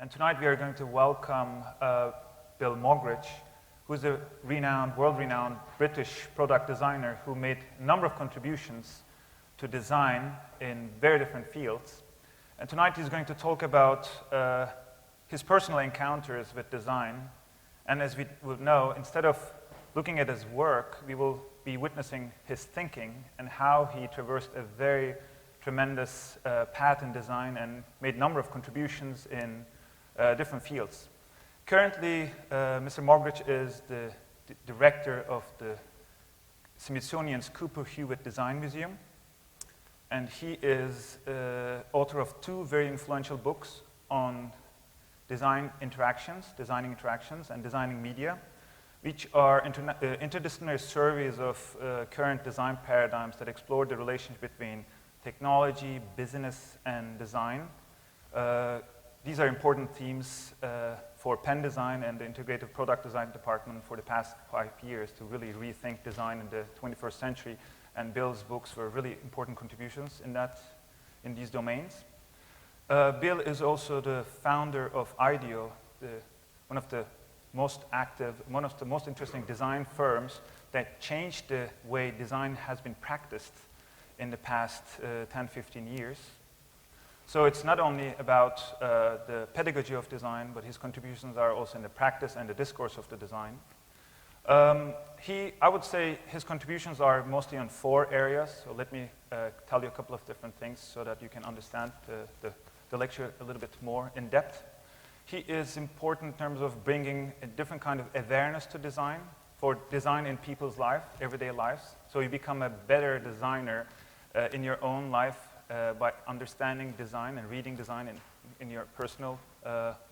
And tonight we are going to welcome Bill Moggridge, who is a world-renowned British product designer who made a number of contributions to design in very different fields. And tonight he's going to talk about his personal encounters with design. And as we will know, instead of looking at his work, we will be witnessing his thinking and how he traversed a very tremendous path in design and made a number of contributions in different fields. Currently, Mr. Moggridge is the director of the Smithsonian's Cooper Hewitt Design Museum, and he is author of two very influential books on designing interactions, and designing media, which are interdisciplinary surveys of current design paradigms that explore the relationship between technology, business, and design. These are important themes for Penn Design and the Integrated Product Design Department for the past 5 years to really rethink design in the 21st century, and Bill's books were really important contributions in these domains. Bill is also the founder of IDEO, one of the most interesting design firms that changed the way design has been practiced in the past 10, 15 years. So it's not only about the pedagogy of design, but his contributions are also in the practice and the discourse of the design. I would say his contributions are mostly on 4 areas, so let me tell you a couple of different things so that you can understand the lecture a little bit more in depth. He is important in terms of bringing a different kind of awareness to design, for design in people's life, everyday lives, so you become a better designer in your own life by understanding design and reading design in your personal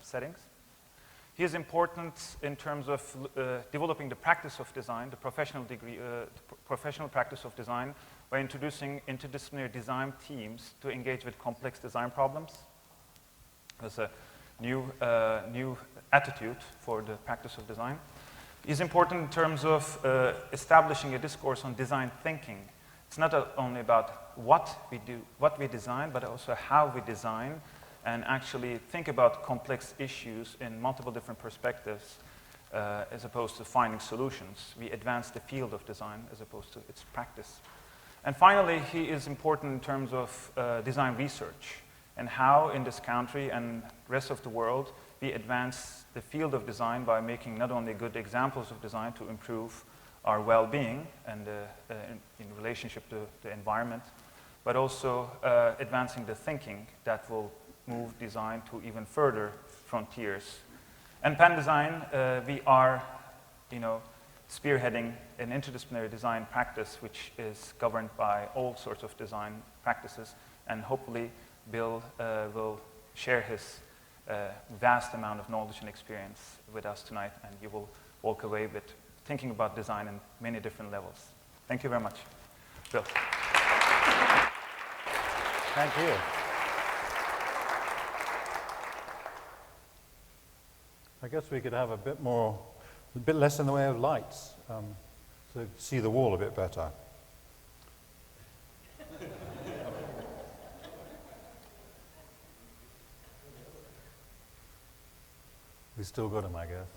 settings. He is important in terms of developing the practice of design, the professional practice of design, by introducing interdisciplinary design teams to engage with complex design problems. There's a new attitude for the practice of design. He's important in terms of establishing a discourse on design thinking. It's not only about what we design, but also how we design, and actually think about complex issues in multiple different perspectives as opposed to finding solutions. We advance the field of design as opposed to its practice. And finally, he is important in terms of design research and how in this country and rest of the world we advance the field of design by making not only good examples of design to improve our well-being and in relationship to the environment, but also advancing the thinking that will move design to even further frontiers. And Penn Design, we are, spearheading an interdisciplinary design practice which is governed by all sorts of design practices, and hopefully Bill will share his vast amount of knowledge and experience with us tonight, and you will walk away with thinking about design in many different levels. Thank you very much. Bill. Thank you. I guess we could have a bit less in the way of lights, to see the wall a bit better. We still got them, I guess.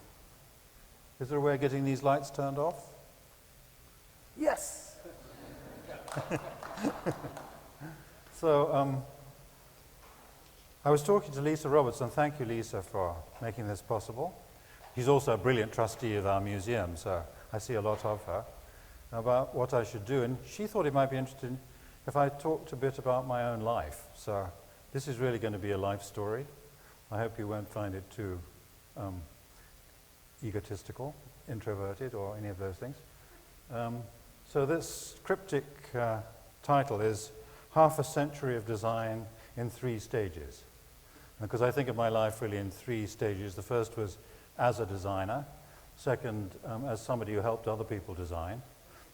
Is there a way of getting these lights turned off? Yes! So, I was talking to Lisa Robertson. Thank you, Lisa, for making this possible. She's also a brilliant trustee of our museum, so I see a lot of her, about what I should do. And she thought it might be interesting if I talked a bit about my own life. So this is really going to be a life story. I hope you won't find it too egotistical, introverted, or any of those things. So this cryptic title is Half a Century of Design in 3 Stages. Because I think of my life really in 3 stages. The first was as a designer, second as somebody who helped other people design,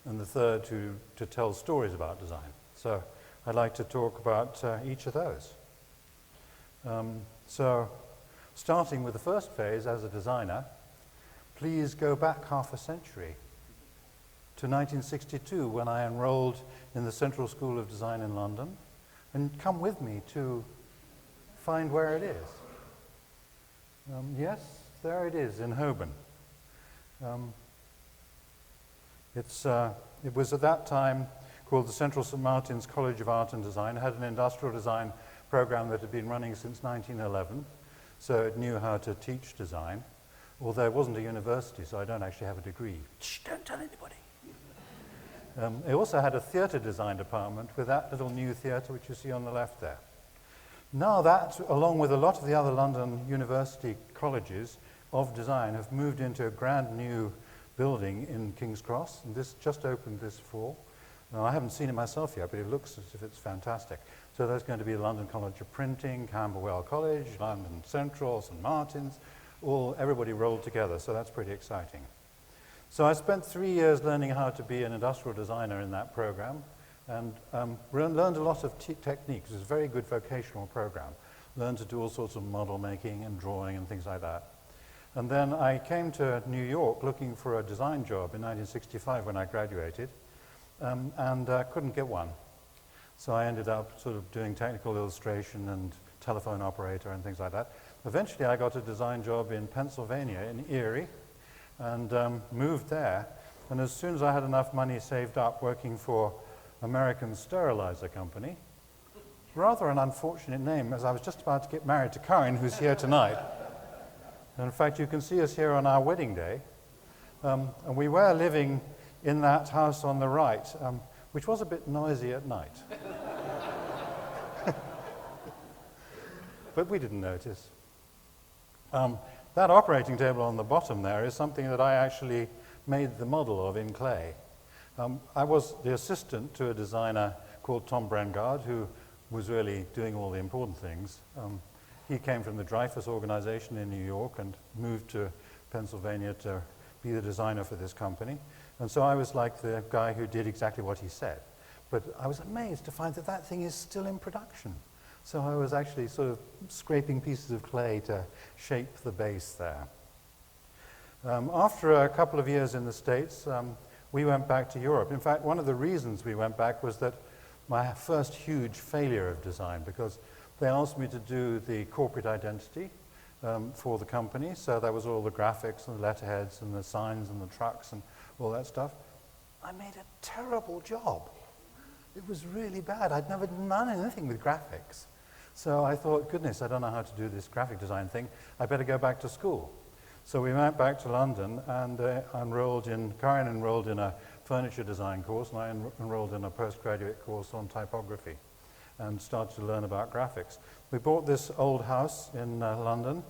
and the third to tell stories about design. So I'd like to talk about each of those. So starting with the first phase as a designer, please go back half a century to 1962 when I enrolled in the Central School of Design in London, and come with me to find where it is. Yes, there it is in Holborn. It was at that time called the Central St. Martin's College of Art and Design. It had an industrial design program that had been running since 1911, so it knew how to teach design, although it wasn't a university, so I don't actually have a degree. Shh, don't tell anybody. It also had a theatre design department with that little new theatre which you see on the left there. Now that, along with a lot of the other London university colleges of design, have moved into a brand new building in King's Cross, and this just opened this fall. Now, I haven't seen it myself yet, but it looks as if it's fantastic. So there's going to be London College of Printing, Camberwell College, London Central, St. Martin's, everybody rolled together, so that's pretty exciting. So I spent 3 years learning how to be an industrial designer in that program, and learned a lot of techniques. It was a very good vocational program. Learned to do all sorts of model making and drawing and things like that. And then I came to New York looking for a design job in 1965 when I graduated, and couldn't get one. So I ended up sort of doing technical illustration and telephone operator and things like that. Eventually I got a design job in Pennsylvania, in Erie, and moved there. And as soon as I had enough money saved up working for American Sterilizer Company, rather an unfortunate name, as I was just about to get married to Karen, who's here tonight. And in fact, you can see us here on our wedding day. And we were living in that house on the right, which was a bit noisy at night. But we didn't notice. That operating table on the bottom there is something that I actually made the model of in clay. I was the assistant to a designer called Tom Brengard, who was really doing all the important things. He came from the Dreyfus organization in New York and moved to Pennsylvania to be the designer for this company. And so I was like the guy who did exactly what he said. But I was amazed to find that that thing is still in production. So I was actually sort of scraping pieces of clay to shape the base there. After a couple of years in the States, we went back to Europe. In fact, one of the reasons we went back was that my first huge failure of design, because they asked me to do the corporate identity for the company. So that was all the graphics and the letterheads and the signs and the trucks and all that stuff. I made a terrible job. It was really bad. I'd never done anything with graphics. So I thought, goodness, I don't know how to do this graphic design thing. I better go back to school. So we went back to London and Karen enrolled in a furniture design course, and I enrolled in a postgraduate course on typography and started to learn about graphics. We bought this old house in London.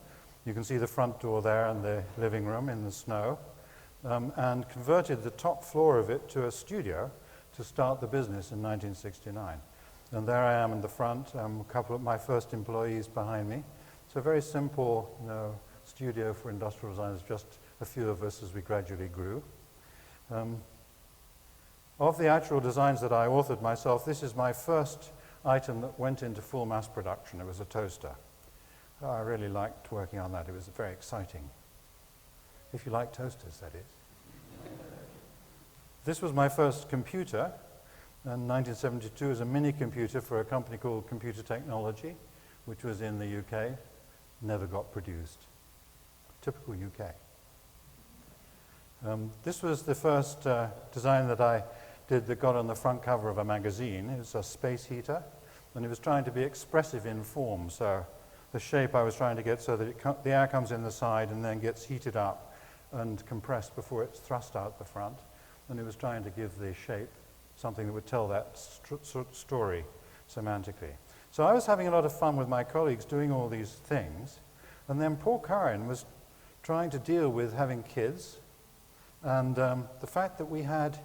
You can see the front door there and the living room in the snow, and converted the top floor of it to a studio to start the business in 1969. And there I am in the front, a couple of my first employees behind me. So a very simple, studio for industrial designers, just a few of us as we gradually grew. Of the actual designs that I authored myself, this is my first item that went into full mass production. It was a toaster. I really liked working on that. It was very exciting. If you like toasters, that is. This was my first computer. In 1972, it was a mini computer for a company called Computer Technology, which was in the UK. Never got produced. Typical UK. This was the first design that I did that got on the front cover of a magazine. It was a space heater, and it was trying to be expressive in form. So the shape I was trying to get so that the air comes in the side and then gets heated up and compressed before it's thrust out the front. And it was trying to give the shape something that would tell that story semantically. So I was having a lot of fun with my colleagues doing all these things, and then poor Karen was trying to deal with having kids, and the fact that we had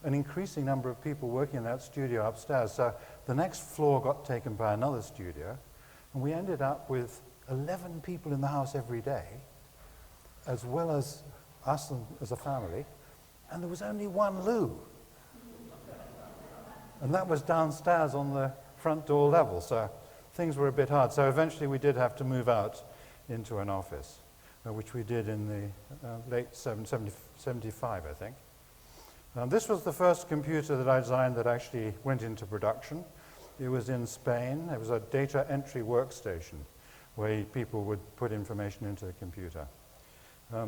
an increasing number of people working in that studio upstairs. So the next floor got taken by another studio, and we ended up with 11 people in the house every day, as well as us as a family, and there was only one loo. And that was downstairs on the front door level, so things were a bit hard. So eventually we did have to move out into an office, which we did in the late 75, I think. This was the first computer that I designed that actually went into production. It was in Spain. It was a data entry workstation. where people would put information into the computer.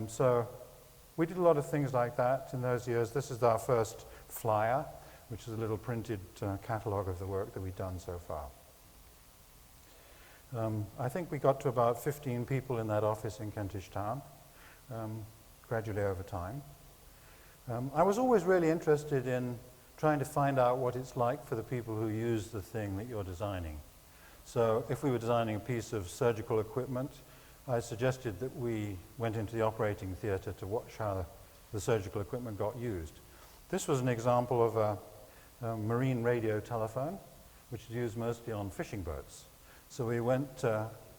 So we did a lot of things like that in those years. This is our first flyer, which is a little printed catalogue of the work that we've done so far. I think we got to about 15 people in that office in Kentish Town, gradually over time. I was always really interested in trying to find out what it's like for the people who use the thing that you're designing. So if we were designing a piece of surgical equipment, I suggested that we went into the operating theatre to watch how the surgical equipment got used. This was an example of a marine radio telephone, which is used mostly on fishing boats. So we went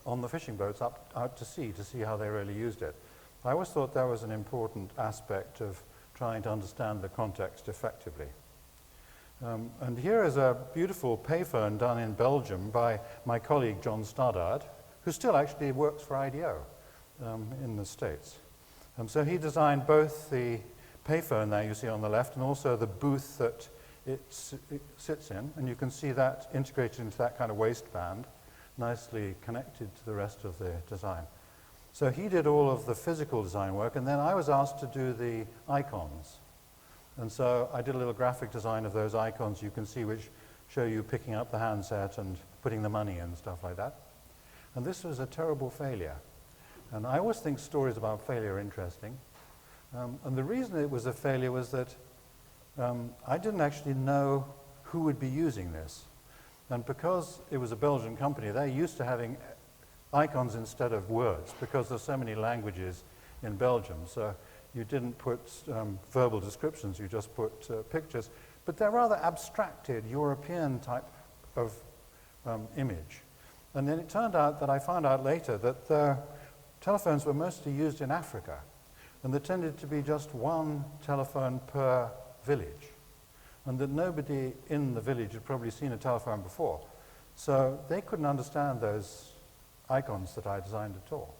on the fishing boats out to see how they really used it. I always thought that was an important aspect of trying to understand the context effectively. And here is a beautiful payphone done in Belgium by my colleague John Stoddard, who still actually works for IDEO in the States. So he designed both the payphone there you see on the left and also the booth that it sits in. And you can see that integrated into that kind of waistband, nicely connected to the rest of the design. So he did all of the physical design work, and then I was asked to do the icons. And so I did a little graphic design of those icons you can see, which show you picking up the handset and putting the money in and stuff like that. And this was a terrible failure. And I always think stories about failure are interesting. And the reason it was a failure was that I didn't actually know who would be using this. And because it was a Belgian company, they're used to having icons instead of words because there's so many languages in Belgium. So you didn't put verbal descriptions, you just put pictures. But they're rather abstracted, European type of image. And then it turned out that I found out later that the telephones were mostly used in Africa. And there tended to be just one telephone per village. And that nobody in the village had probably seen a telephone before. So they couldn't understand those icons that I designed at all.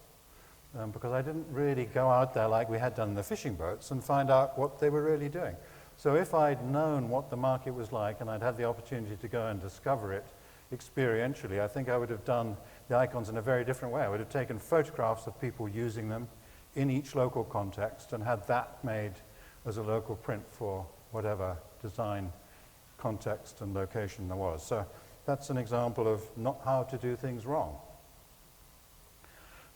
Because I didn't really go out there like we had done in the fishing boats and find out what they were really doing. So if I'd known what the market was like and I'd had the opportunity to go and discover it experientially, I think I would have done the icons in a very different way. I would have taken photographs of people using them in each local context and had that made as a local print for whatever design context and location there was. So that's an example of not how to do things wrong.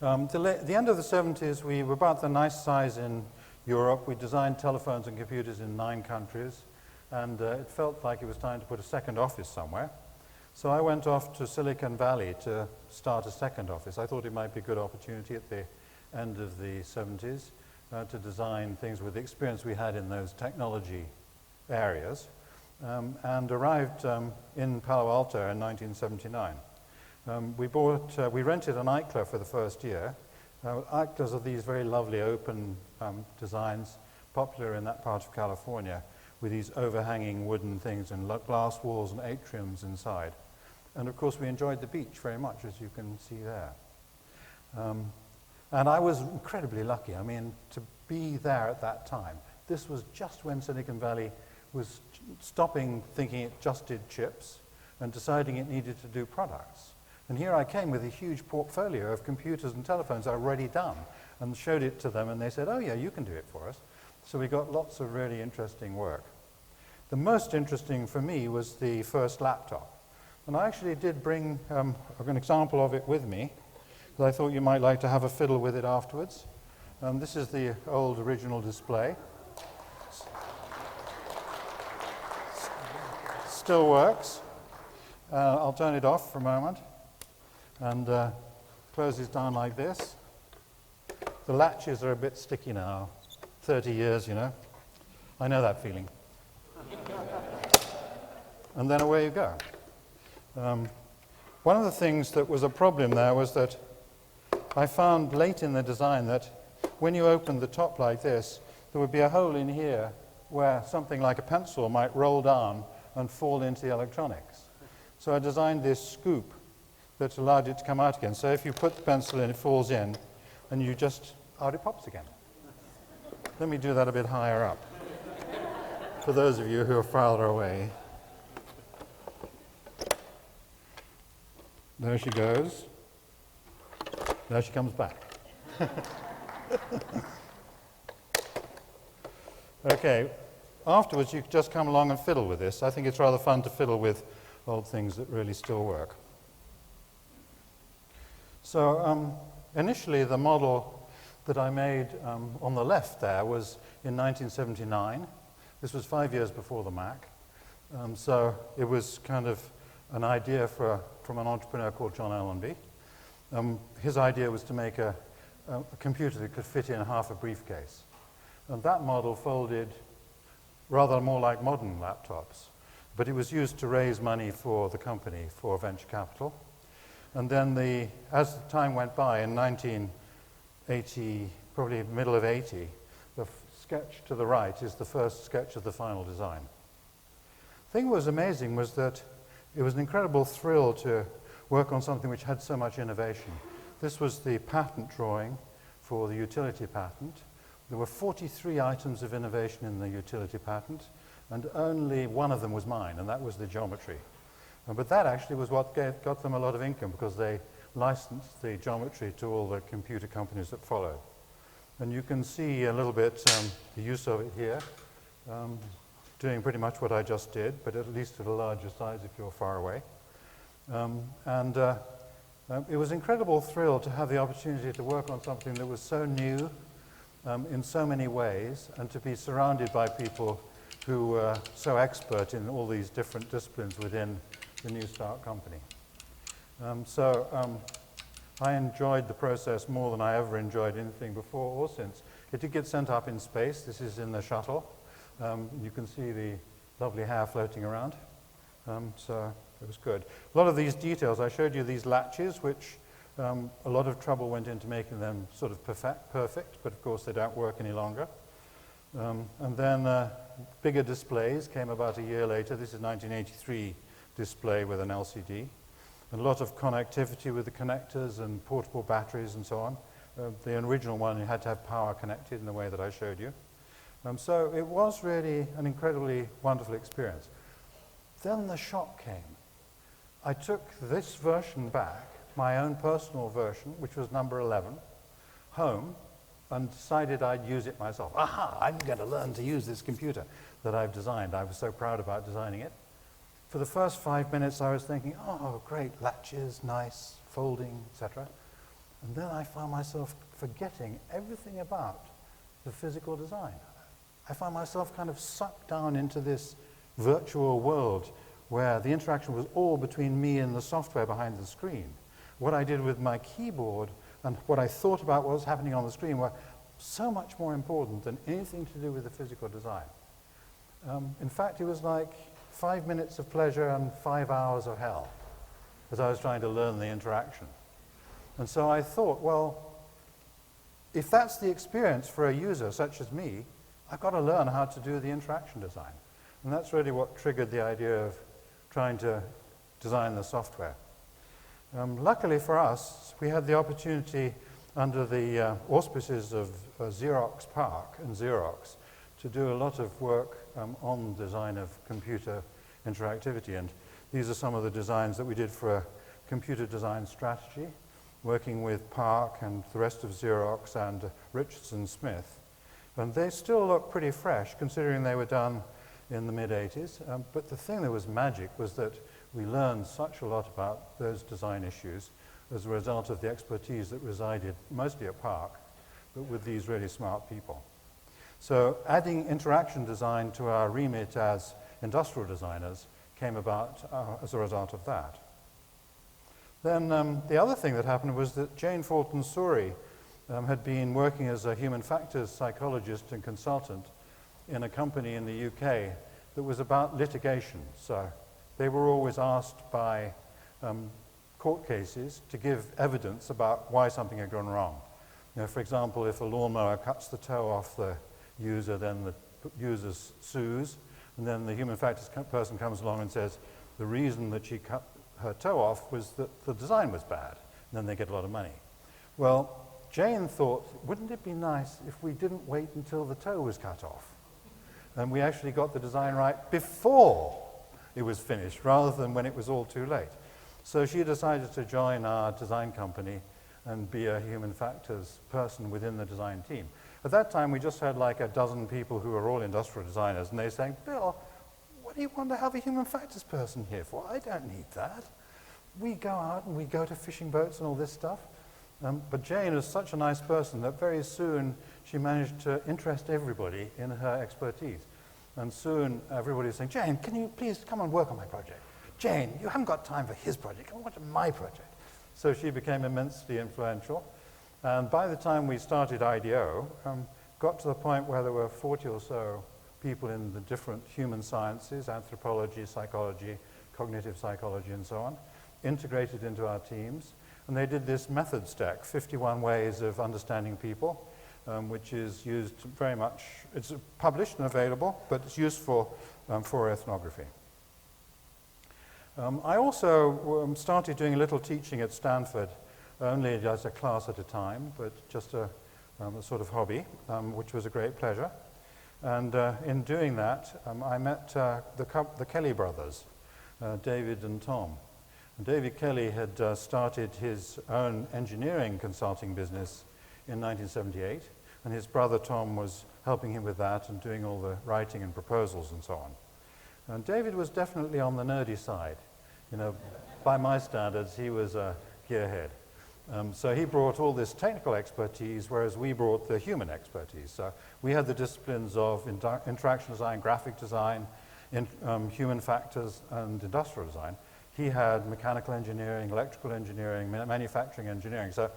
The end of the 70s, we were about the nice size in Europe. We designed telephones and computers in 9 countries, and it felt like it was time to put a second office somewhere. So I went off to Silicon Valley to start a second office. I thought it might be a good opportunity at the end of the 70s to design things with the experience we had in those technology areas, and arrived in Palo Alto in 1979. We rented an Eichler for the first year. Eichlers are these very lovely open designs, popular in that part of California, with these overhanging wooden things and glass walls and atriums inside. And of course we enjoyed the beach very much, as you can see there. And I was incredibly lucky, I mean, to be there at that time. This was just when Silicon Valley was stopping thinking it just did chips and deciding it needed to do products. And here I came with a huge portfolio of computers and telephones already done and showed it to them, and they said, oh yeah, you can do it for us. So we got lots of really interesting work. The most interesting for me was the first laptop. And I actually did bring an example of it with me, because I thought you might like to have a fiddle with it afterwards. This is the old original display. Still works. I'll turn it off for a moment. And closes down like this. The latches are a bit sticky now. 30 years, you know. I know that feeling. And then away you go. One of the things that was a problem there was that I found late in the design that when you opened the top like this, there would be a hole in here where something like a pencil might roll down and fall into the electronics. So I designed this scoop that allowed it to come out again. So if you put the pencil in, it falls in, and you just, out it pops again. Let me do that a bit higher up, for those of you who are farther away. There she goes. Now she comes back. Okay, afterwards you just come along and fiddle with this. I think it's rather fun to fiddle with old things that really still work. So initially the model that I made on the left there was in 1979. This was 5 years before the Mac. So it was kind of an idea from an entrepreneur called John Allenby. His idea was to make a computer that could fit in half a briefcase. And that model folded rather more like modern laptops. But it was used to raise money for the company, for venture capital. And then as the time went by, in 1980, probably middle of 80, the sketch to the right is the first sketch of the final design. The thing that was amazing was that it was an incredible thrill to work on something which had so much innovation. This was the patent drawing for the utility patent. There were 43 items of innovation in the utility patent, and only one of them was mine, and that was the geometry. But that actually was what got them a lot of income, because they licensed the geometry to all the computer companies that followed. And you can see a little bit the use of it here, doing pretty much what I just did, but at least at a larger size if you're far away. It was an incredible thrill to have the opportunity to work on something that was so new in so many ways, and to be surrounded by people who were so expert in all these different disciplines within the new start company. I enjoyed the process more than I ever enjoyed anything before or since. It did get sent up in space. This is in the shuttle. You can see the lovely hair floating around. So it was good. A lot of these details, I showed you these latches, which a lot of trouble went into making them sort of perfect, but of course they don't work any longer. And then bigger displays came about a year later. This is 1983 display with an LCD. And a lot of connectivity with the connectors and portable batteries and so on. The original one, you had to have power connected in the way that I showed you. So it was really an incredibly wonderful experience. Then the shock came. I took this version back, my own personal version, which was number 11, home, and decided I'd use it myself. Aha, I'm going to learn to use this computer that I've designed. I was so proud about designing it. For the first 5 minutes, I was thinking, oh, great, latches, nice, folding, etc. And then I found myself forgetting everything about the physical design. I found myself kind of sucked down into this virtual world where the interaction was all between me and the software behind the screen. What I did with my keyboard and what I thought about what was happening on the screen were so much more important than anything to do with the physical design. In fact, it was like 5 minutes of pleasure and 5 hours of hell as I was trying to learn the interaction. And so I thought, well, if that's the experience for a user such as me, I've got to learn how to do the interaction design. And that's really what triggered the idea of trying to design the software. Luckily for us, we had the opportunity under the auspices of Xerox PARC and Xerox to do a lot of work on design of computer interactivity. And these are some of the designs that we did for a computer design strategy, working with PARC and the rest of Xerox and Richardson Smith. And they still look pretty fresh, considering they were done in the mid-'80s. But the thing that was magic was that we learned such a lot about those design issues as a result of the expertise that resided mostly at PARC, but with these really smart people. So adding interaction design to our remit as industrial designers came about as a result of that. Then the other thing that happened was that Jane Fulton-Soury had been working as a human factors psychologist and consultant in a company in the UK that was about litigation. So they were always asked by court cases to give evidence about why something had gone wrong. You know, for example, if a lawnmower cuts the toe off the user, then the user sues, and then the human factors person comes along and says the reason that she cut her toe off was that the design was bad, and then they get a lot of money. Well, Jane thought, wouldn't it be nice if we didn't wait until the toe was cut off? And we actually got the design right before it was finished, rather than when it was all too late. So she decided to join our design company and be a human factors person within the design team. At that time, we just had like a dozen people who were all industrial designers, and they were saying, Bill, what do you want to have a human factors person here for? I don't need that. We go out and we go to fishing boats and all this stuff. But Jane is such a nice person that very soon she managed to interest everybody in her expertise. And soon everybody was saying, Jane, can you please come and work on my project? Jane, you haven't got time for his project. Come work on my project. So she became immensely influential. And by the time we started IDEO, got to the point where there were 40 or so people in the different human sciences, anthropology, psychology, cognitive psychology, and so on, integrated into our teams. And they did this method stack, 51 ways of understanding people, which is used very much, it's published and available, but it's useful for ethnography. I also started doing a little teaching at Stanford, only as a class at a time, but just a sort of hobby, which was a great pleasure. And in doing that, I met the Kelly brothers, David and Tom. And David Kelly had started his own engineering consulting business in 1978, and his brother Tom was helping him with that and doing all the writing and proposals and so on. And David was definitely on the nerdy side. You know, by my standards, he was a gearhead. So he brought all this technical expertise, whereas we brought the human expertise. So we had the disciplines of interaction design, graphic design, human factors, and industrial design. He had mechanical engineering, electrical engineering, manufacturing engineering. So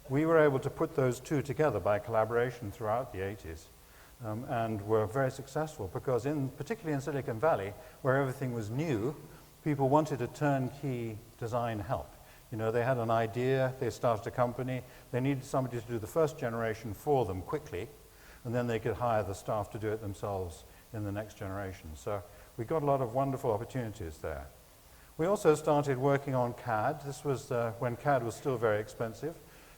we were able to put those two together by collaboration throughout the 80s. And were very successful because particularly in Silicon Valley, where everything was new, people wanted a turnkey design help. You know, they had an idea, they started a company, they needed somebody to do the first generation for them quickly, and then they could hire the staff to do it themselves in the next generation. So we got a lot of wonderful opportunities there. We also started working on CAD. This was when CAD was still very expensive.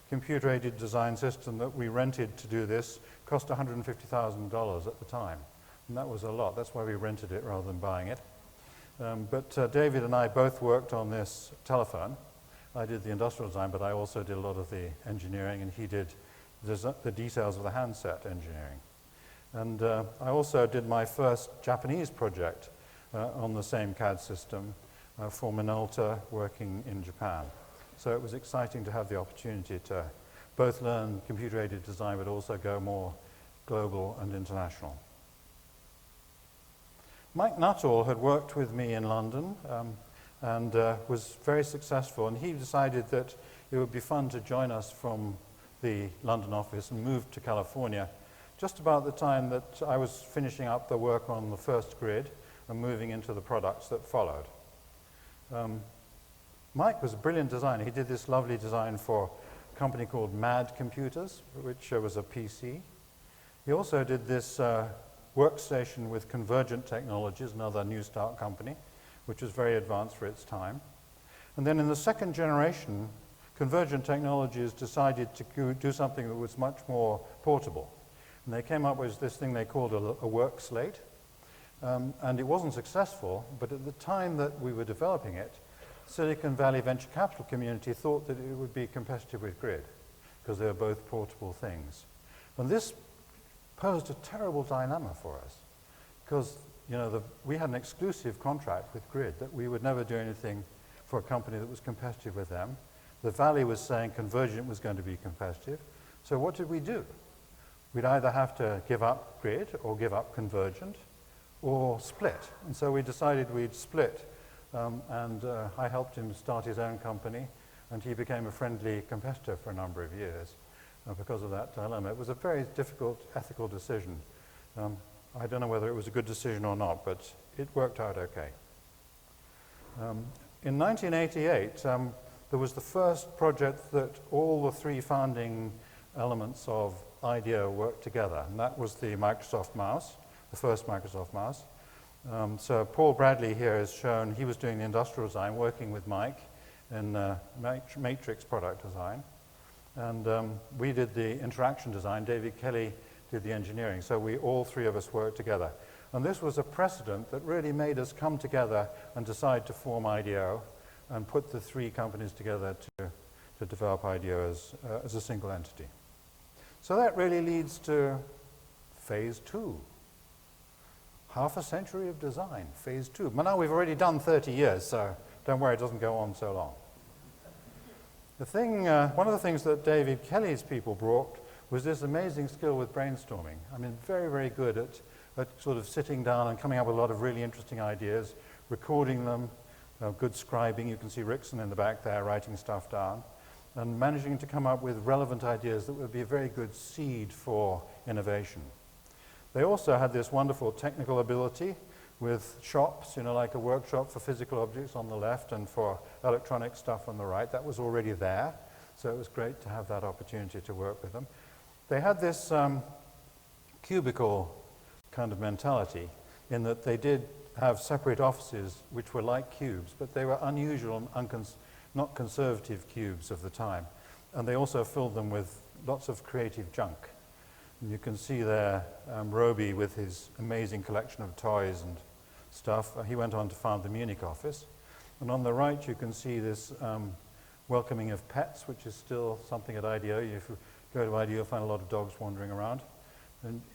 Computer-aided design system that we rented to do this cost $150,000 at the time. And that was a lot. That's why we rented it rather than buying it. But David and I both worked on this telephone. I did the industrial design, but I also did a lot of the engineering, and he did the details of the handset engineering. And I also did my first Japanese project on the same CAD system for Minolta working in Japan. So it was exciting to have the opportunity to both learn computer-aided design, but also go more global and international. Mike Nuttall had worked with me in London and was very successful, and he decided that it would be fun to join us from the London office and move to California just about the time that I was finishing up the work on the first grid and moving into the products that followed. Mike was a brilliant designer. He did this lovely design for a company called Mad Computers, which was a PC. He also did this workstation with Convergent Technologies, another New Start company, which was very advanced for its time. And then in the second generation, Convergent Technologies decided to do something that was much more portable. And they came up with this thing they called a work slate. And it wasn't successful, but at the time that we were developing it, Silicon Valley venture capital community thought that it would be competitive with Grid, because they were both portable things. And this posed a terrible dilemma for us, because we had an exclusive contract with Grid that we would never do anything for a company that was competitive with them. The Valley was saying Convergent was going to be competitive. So what did we do? We'd either have to give up Grid or give up Convergent or split. And so we decided we'd split. And I helped him start his own company, and he became a friendly competitor for a number of years because of that dilemma. It was a very difficult ethical decision. I don't know whether it was a good decision or not, but it worked out okay. In 1988, there was the first project that all the three founding elements of IDEO worked together, and that was the Microsoft mouse, the first Microsoft mouse. So Paul Bradley here is shown, he was doing the industrial design, working with Mike in matrix product design. And we did the interaction design, David Kelly did the engineering. So all three of us worked together. And this was a precedent that really made us come together and decide to form IDEO and put the three companies together to to develop idea as a single entity. So that really leads to phase 2. Half a century of design, phase 2. But now we've already done 30 years, so don't worry, it doesn't go on so long. One of the things that David Kelly's people brought was this amazing skill with brainstorming. I mean, very, very good at sort of sitting down and coming up with a lot of really interesting ideas, recording them, good scribing. You can see Rickson in the back there writing stuff down, and managing to come up with relevant ideas that would be a very good seed for innovation. They also had this wonderful technical ability with shops, like a workshop for physical objects on the left and for electronic stuff on the right. That was already there, so it was great to have that opportunity to work with them. They had this cubicle kind of mentality in that they did have separate offices which were like cubes, but they were unusual and not conservative cubes of the time. And they also filled them with lots of creative junk. And you can see there Roby with his amazing collection of toys and stuff. He went on to found the Munich office. And on the right you can see this welcoming of pets, which is still something at IDEO. If you go to IDEO, you'll find a lot of dogs wandering around.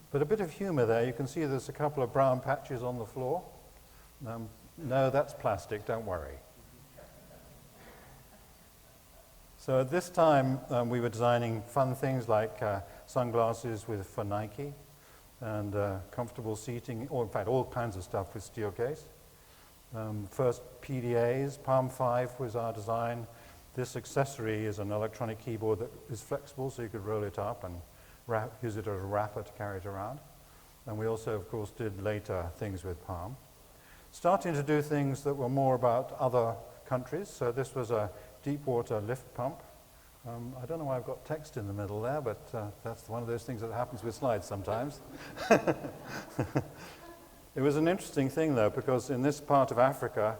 But a bit of humor there. You can see there's a couple of brown patches on the floor. No, that's plastic, don't worry. So at this time, we were designing fun things like sunglasses for Nike and comfortable seating, or in fact, all kinds of stuff with steel case. First PDAs, Palm 5 was our design. This accessory is an electronic keyboard that is flexible, so you could roll it up and use it as a wrapper to carry it around. And we also, of course, did later things with Palm. Starting to do things that were more about other countries. So this was a deep water lift pump. I don't know why I've got text in the middle there, but that's one of those things that happens with slides sometimes. It was an interesting thing, though, because in this part of Africa,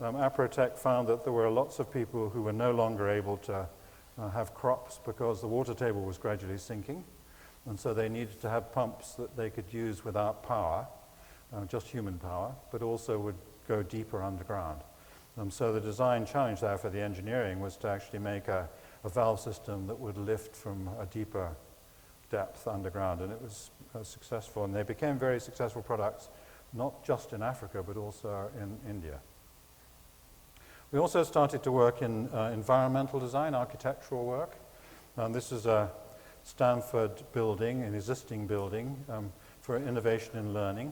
Aprotec found that there were lots of people who were no longer able to have crops because the water table was gradually sinking. And so they needed to have pumps that they could use without power, just human power, but also would go deeper underground. So the design challenge there for the engineering was to actually make a valve system that would lift from a deeper depth underground, and it was successful. And they became very successful products, not just in Africa, but also in India. We also started to work in environmental design, architectural work. This is a Stanford building, an existing building for innovation in learning.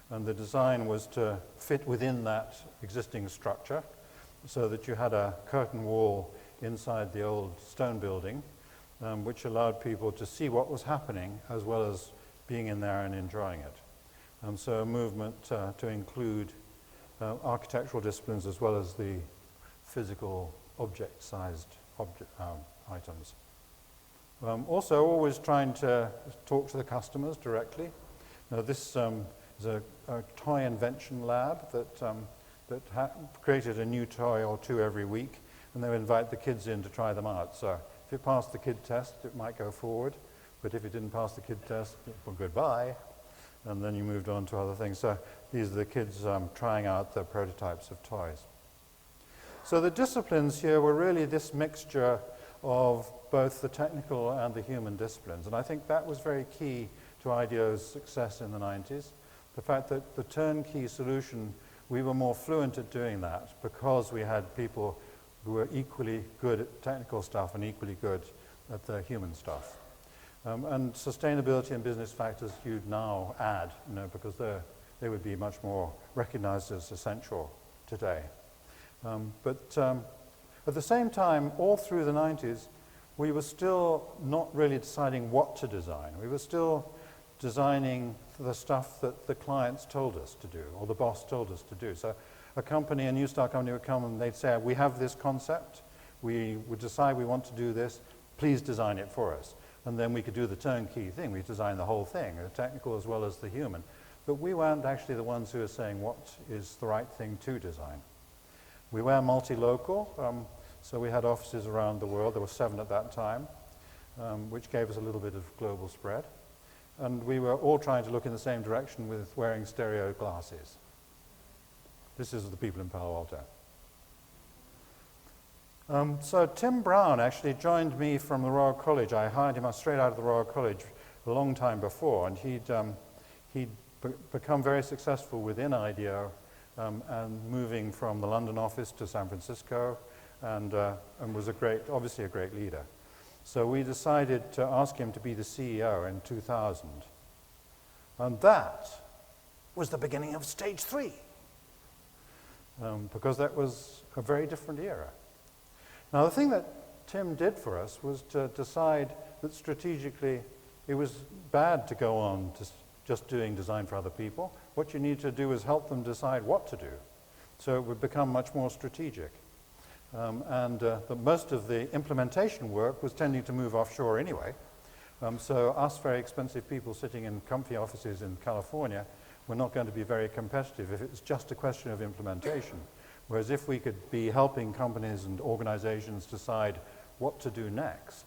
And the design was to fit within that existing structure so that you had a curtain wall inside the old stone building, which allowed people to see what was happening as well as being in there and enjoying it. So a movement to include architectural disciplines as well as the physical object-sized items. Also always trying to talk to the customers directly. Now this is a toy invention lab that created a new toy or two every week, and they would invite the kids in to try them out. So if it passed the kid test, it might go forward, but if it didn't pass the kid test, well, goodbye, and then you moved on to other things. So these are the kids trying out the prototypes of toys. So the disciplines here were really this mixture of both the technical and the human disciplines, and I think that was very key to IDEO's success in the 90s. The fact that the turnkey solution, we were more fluent at doing that because we had people who were equally good at technical stuff and equally good at the human stuff. And sustainability and business factors you'd now add, because they would be much more recognized as essential today. But at the same time, all through the 90s, we were still not really deciding what to design. We were still designing the stuff that the clients told us to do, or the boss told us to do. So a new start company would come and they'd say, we have this concept, we would decide we want to do this, please design it for us. And then we could do the turnkey thing. We design the whole thing, the technical as well as the human. But we weren't actually the ones who were saying what is the right thing to design. We were multi-local, so we had offices around the world. There were 7 at that time, which gave us a little bit of global spread. And we were all trying to look in the same direction with wearing stereo glasses. This is the people in Palo Alto. So Tim Brown actually joined me from the Royal College. I hired him straight out of the Royal College a long time before, and he'd become very successful within IDEO and moving from the London office to San Francisco, and was obviously a great leader. So we decided to ask him to be the CEO in 2000. And that was the beginning of stage 3, because that was a very different era. Now, the thing that Tim did for us was to decide that strategically it was bad to go on to just doing design for other people. What you need to do is help them decide what to do, so it would become much more strategic. Most of the implementation work was tending to move offshore anyway. So us very expensive people sitting in comfy offices in California were not going to be very competitive if it was just a question of implementation. Whereas if we could be helping companies and organizations decide what to do next,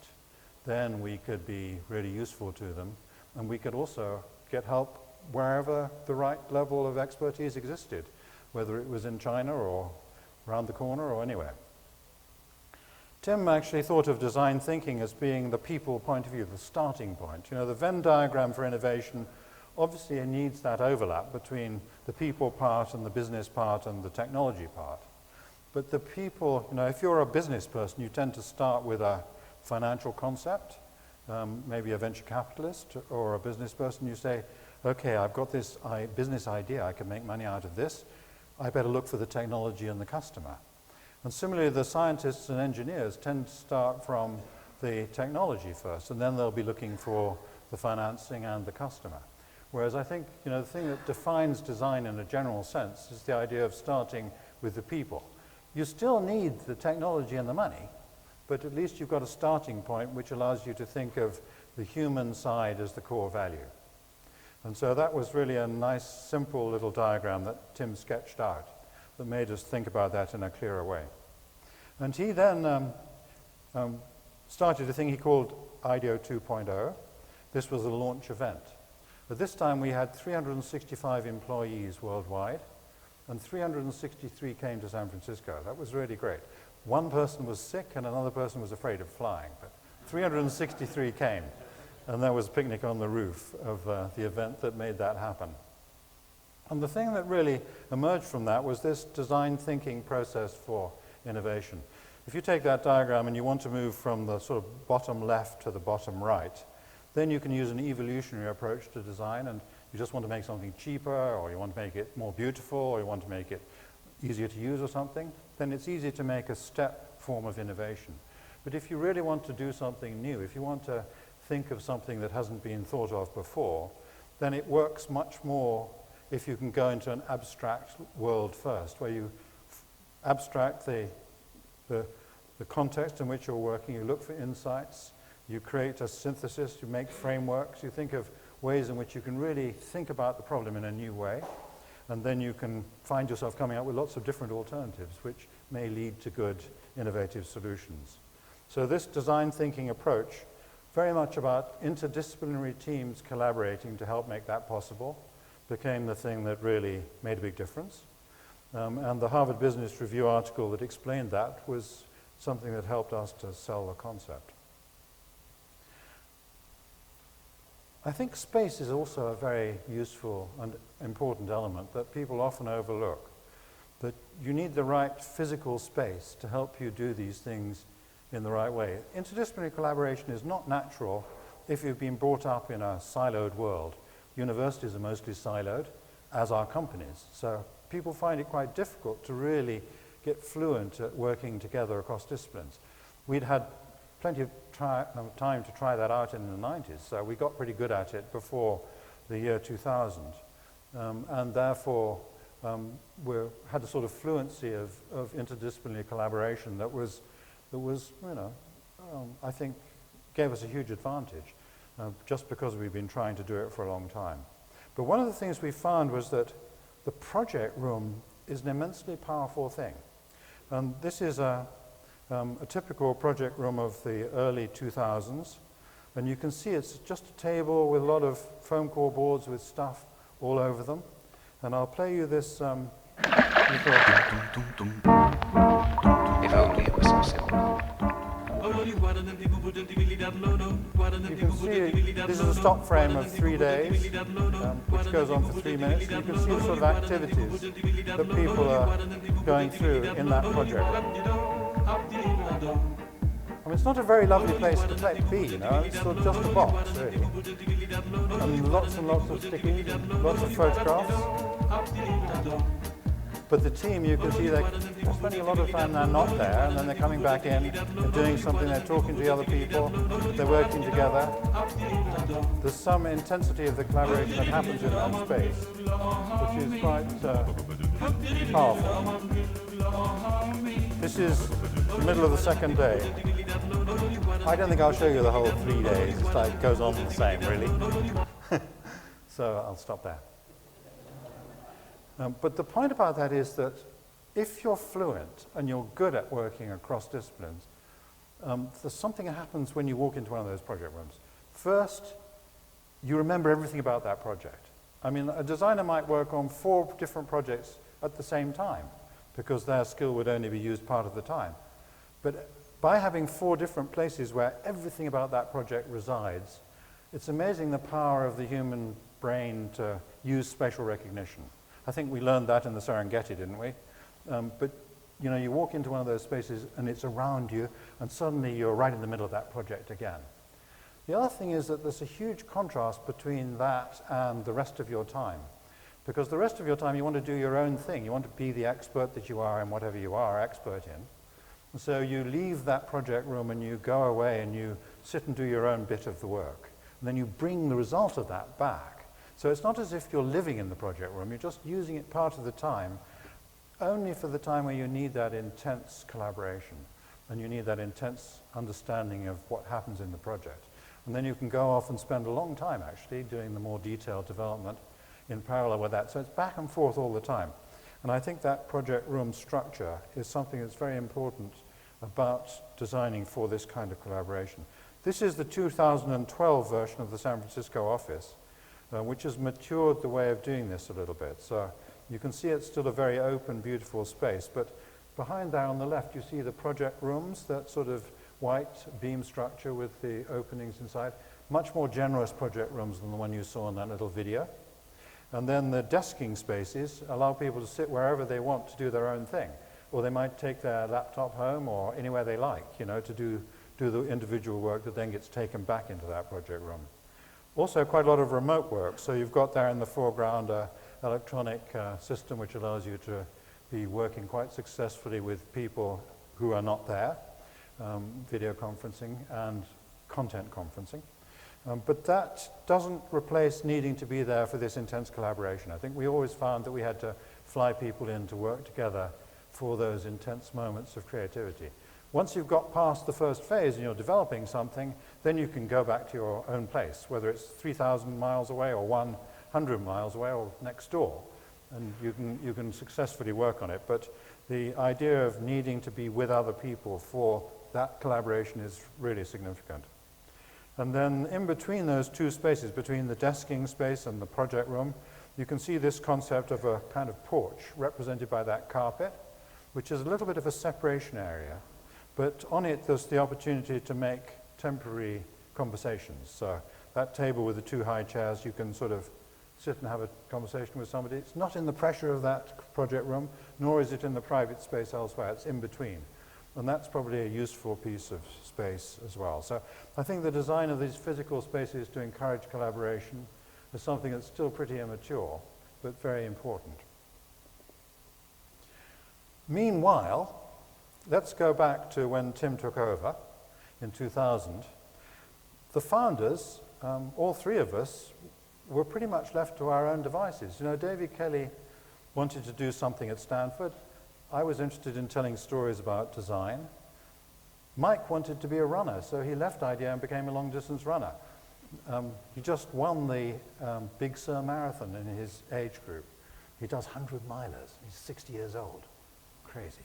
then we could be really useful to them, and we could also get help wherever the right level of expertise existed, whether it was in China or around the corner or anywhere. Tim actually thought of design thinking as being the people point of view, the starting point. You know, the Venn diagram for innovation obviously needs that overlap between the people part and the business part and the technology part. But the people, you know, if you're a business person, you tend to start with a financial concept, maybe a venture capitalist or a business person. You say, okay, I've got this business idea, I can make money out of this. I better look for the technology and the customer. And similarly, the scientists and engineers tend to start from the technology first, and then they'll be looking for the financing and the customer. Whereas I think, you know, the thing that defines design in a general sense is the idea of starting with the people. You still need the technology and the money, but at least you've got a starting point which allows you to think of the human side as the core value. And so that was really a nice, simple little diagram that Tim sketched out that made us think about that in a clearer way. And he then started a thing he called IDEO 2.0. This was a launch event. At this time, we had 365 employees worldwide, and 363 came to San Francisco. That was really great. One person was sick, and another person was afraid of flying, but 363 came, and there was a picnic on the roof of the event that made that happen. And the thing that really emerged from that was this design thinking process for innovation. If you take that diagram and you want to move from the sort of bottom left to the bottom right, then you can use an evolutionary approach to design, and you just want to make something cheaper, or you want to make it more beautiful, or you want to make it easier to use or something, then it's easy to make a step form of innovation. But if you really want to do something new, if you want to think of something that hasn't been thought of before, then it works much more if you can go into an abstract world first, where you abstract the context in which you're working, you look for insights, you create a synthesis, you make frameworks, you think of ways in which you can really think about the problem in a new way, and then you can find yourself coming up with lots of different alternatives which may lead to good, innovative solutions. So this design thinking approach, very much about interdisciplinary teams collaborating to help make that possible, became the thing that really made a big difference. And the Harvard Business Review article that explained that was something that helped us to sell the concept. I think space is also a very useful and important element that people often overlook. That you need the right physical space to help you do these things in the right way. Interdisciplinary collaboration is not natural if you've been brought up in a siloed world. Universities are mostly siloed, as are companies. So people find it quite difficult to really get fluent at working together across disciplines. We'd had plenty of time to try that out in the 90s, so we got pretty good at it before the year 2000. And therefore, we had a sort of fluency of interdisciplinary collaboration that was you know, I think gave us a huge advantage, just because we've been trying to do it for a long time. But one of the things we found was that the project room is an immensely powerful thing. And this is a typical project room of the early 2000s. And you can see it's just a table with a lot of foam core boards with stuff all over them. And I'll play you this little... If only it was You can see this is a stop frame of 3 days, which goes on for 3 minutes. And you can see the sort of activities that people are going through in that project. I mean, it's not a very lovely place to be, you know. It's sort of just a box, really. And lots of sticky, lots of photographs. But the team, you can see they're spending a lot of time they're not there, and then they're coming back in, they're doing something, they're talking to the other people, they're working together. There's some intensity of the collaboration that happens in that space, which is quite powerful. This is the middle of the second day. I don't think I'll show you the whole 3 days. It's like it goes on the same, really. So I'll stop there. But the point about that is that if you're fluent and you're good at working across disciplines, there's something that happens when you walk into one of those project rooms. First, you remember everything about that project. I mean, a designer might work on 4 different projects at the same time because their skill would only be used part of the time. But by having 4 different places where everything about that project resides, it's amazing the power of the human brain to use spatial recognition. I think we learned that in the Serengeti, didn't we? But you know, you walk into one of those spaces and it's around you, and suddenly you're right in the middle of that project again. The other thing is that there's a huge contrast between that and the rest of your time. Because the rest of your time you want to do your own thing. You want to be the expert that you are in whatever you are expert in. And so you leave that project room and you go away and you sit and do your own bit of the work. And then you bring the result of that back. So it's not as if you're living in the project room, you're just using it part of the time, only for the time where you need that intense collaboration and you need that intense understanding of what happens in the project. And then you can go off and spend a long time actually doing the more detailed development in parallel with that. So it's back and forth all the time. And I think that project room structure is something that's very important about designing for this kind of collaboration. This is the 2012 version of the San Francisco office, which has matured the way of doing this a little bit. So you can see it's still a very open, beautiful space, but behind there on the left you see the project rooms, that sort of white beam structure with the openings inside. Much more generous project rooms than the one you saw in that little video. And then the desking spaces allow people to sit wherever they want to do their own thing. Or they might take their laptop home or anywhere they like, you know, to do the individual work that then gets taken back into that project room. Also quite a lot of remote work. So you've got there in the foreground an electronic system which allows you to be working quite successfully with people who are not there, video conferencing and content conferencing. But that doesn't replace needing to be there for this intense collaboration. I think we always found that we had to fly people in to work together for those intense moments of creativity. Once you've got past the first phase and you're developing something, then you can go back to your own place, whether it's 3,000 miles away or 100 miles away or next door. And you can successfully work on it. But the idea of needing to be with other people for that collaboration is really significant. And then in between those 2 spaces, between the desking space and the project room, you can see this concept of a kind of porch represented by that carpet, which is a little bit of a separation area. But on it, there's the opportunity to make temporary conversations. So that table with the 2 high chairs, you can sort of sit and have a conversation with somebody. It's not in the pressure of that project room, nor is it in the private space elsewhere. It's in between. And that's probably a useful piece of space as well. So I think the design of these physical spaces to encourage collaboration is something that's still pretty immature, but very important. Meanwhile, let's go back to when Tim took over in 2000. The founders, all 3 of us, were pretty much left to our own devices. You know, David Kelly wanted to do something at Stanford. I was interested in telling stories about design. Mike wanted to be a runner, so he left IDEO and became a long-distance runner. He just won the Big Sur Marathon in his age group. He does 100-milers. He's 60 years old. Crazy.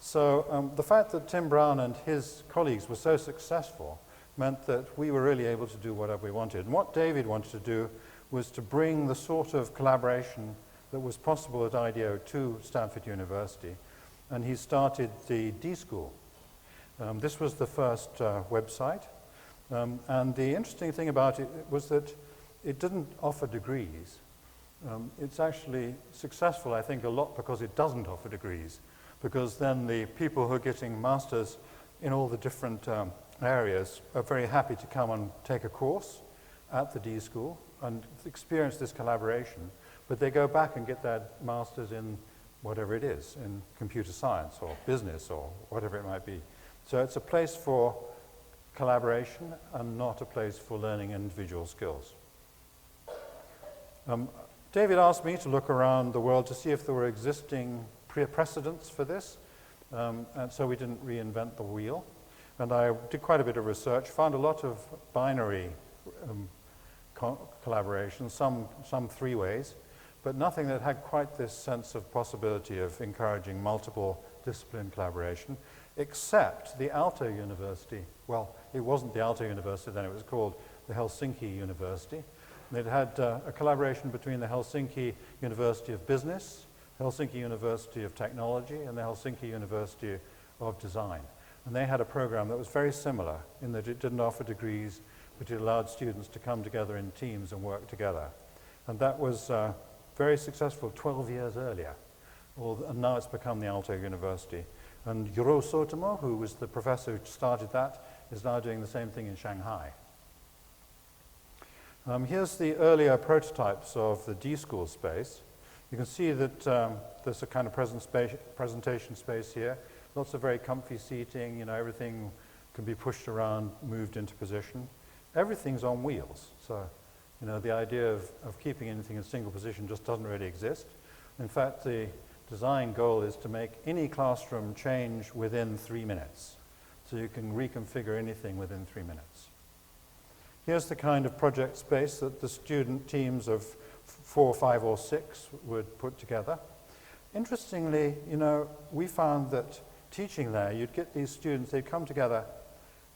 So the fact that Tim Brown and his colleagues were so successful meant that we were really able to do whatever we wanted. And what David wanted to do was to bring the sort of collaboration that was possible at IDEO to Stanford University. and he started the D-School. This was the first website, and the interesting thing about it was that it didn't offer degrees. It's actually successful, I think, a lot because it doesn't offer degrees, because then the people who are getting masters in all the different areas are very happy to come and take a course at the D-School and experience this collaboration, but they go back and get their masters in whatever it is, in computer science or business or whatever it might be. So it's a place for collaboration and not a place for learning individual skills. David asked me to look around the world to see if there were existing precedents for this, and so we didn't reinvent the wheel. And I did quite a bit of research, found a lot of binary collaboration, some three ways, but nothing that had quite this sense of possibility of encouraging multiple discipline collaboration, except the Aalto University. Well, it wasn't the Aalto University then, it was called the Helsinki University. And it had a collaboration between the Helsinki University of Business, Helsinki University of Technology, and the Helsinki University of Design. And they had a program that was very similar in that it didn't offer degrees, but it allowed students to come together in teams and work together. And that was very successful 12 years earlier. And now it's become the Aalto University. And Juro Sotomo, who was the professor who started that, is now doing the same thing in Shanghai. Here's the earlier prototypes of the D-School space. You can see that there's a kind of presentation space here. Lots of very comfy seating, you know, everything can be pushed around, moved into position. Everything's on wheels. So, you know, the idea of keeping anything in a single position just doesn't really exist. In fact, the design goal is to make any classroom change within 3 minutes. So you can reconfigure anything within 3 minutes. Here's the kind of project space that the student teams of 4, 5, or 6 would put together. Interestingly, you know, we found that teaching there, you'd get these students, they'd come together,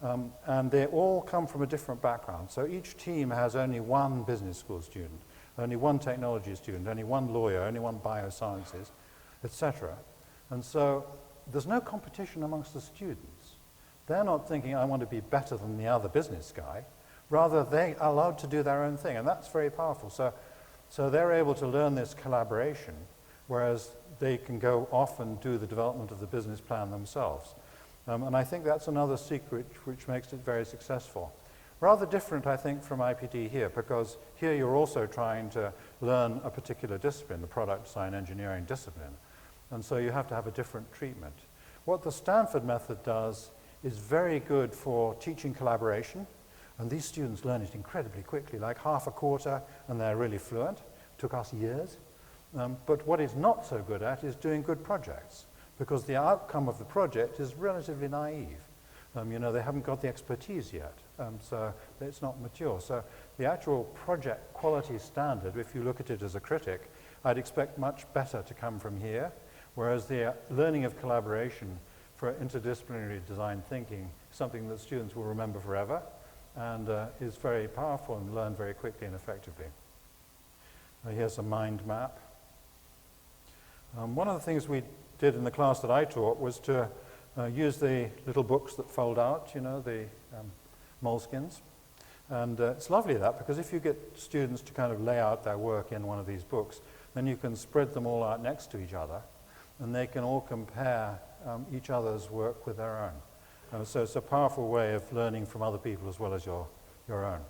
and they all come from a different background. So each team has only one business school student, only one technology student, only one lawyer, only one biosciences, etc. And so there's no competition amongst the students. They're not thinking, I want to be better than the other business guy. Rather, they're allowed to do their own thing, and that's very powerful. So they're able to learn this collaboration, whereas they can go off and do the development of the business plan themselves. And I think that's another secret which makes it very successful. Rather different, I think, from IPD here, because here you're also trying to learn a particular discipline, the product design engineering discipline. And so you have to have a different treatment. What the Stanford method does is very good for teaching collaboration, and these students learn it incredibly quickly, like half a quarter, and they're really fluent. It took us years. But what it's not so good at is doing good projects, because the outcome of the project is relatively naive. You know, they haven't got the expertise yet, so it's not mature. So the actual project quality standard, if you look at it as a critic, I'd expect much better to come from here, whereas the learning of collaboration for interdisciplinary design thinking is something that students will remember forever and is very powerful and learn very quickly and effectively. Here's a mind map. One of the things we did in the class that I taught was to use the little books that fold out, you know, the moleskins. And it's lovely that, because if you get students to kind of lay out their work in one of these books, then you can spread them all out next to each other, and they can all compare each other's work with their own. So it's a powerful way of learning from other people as well as your own.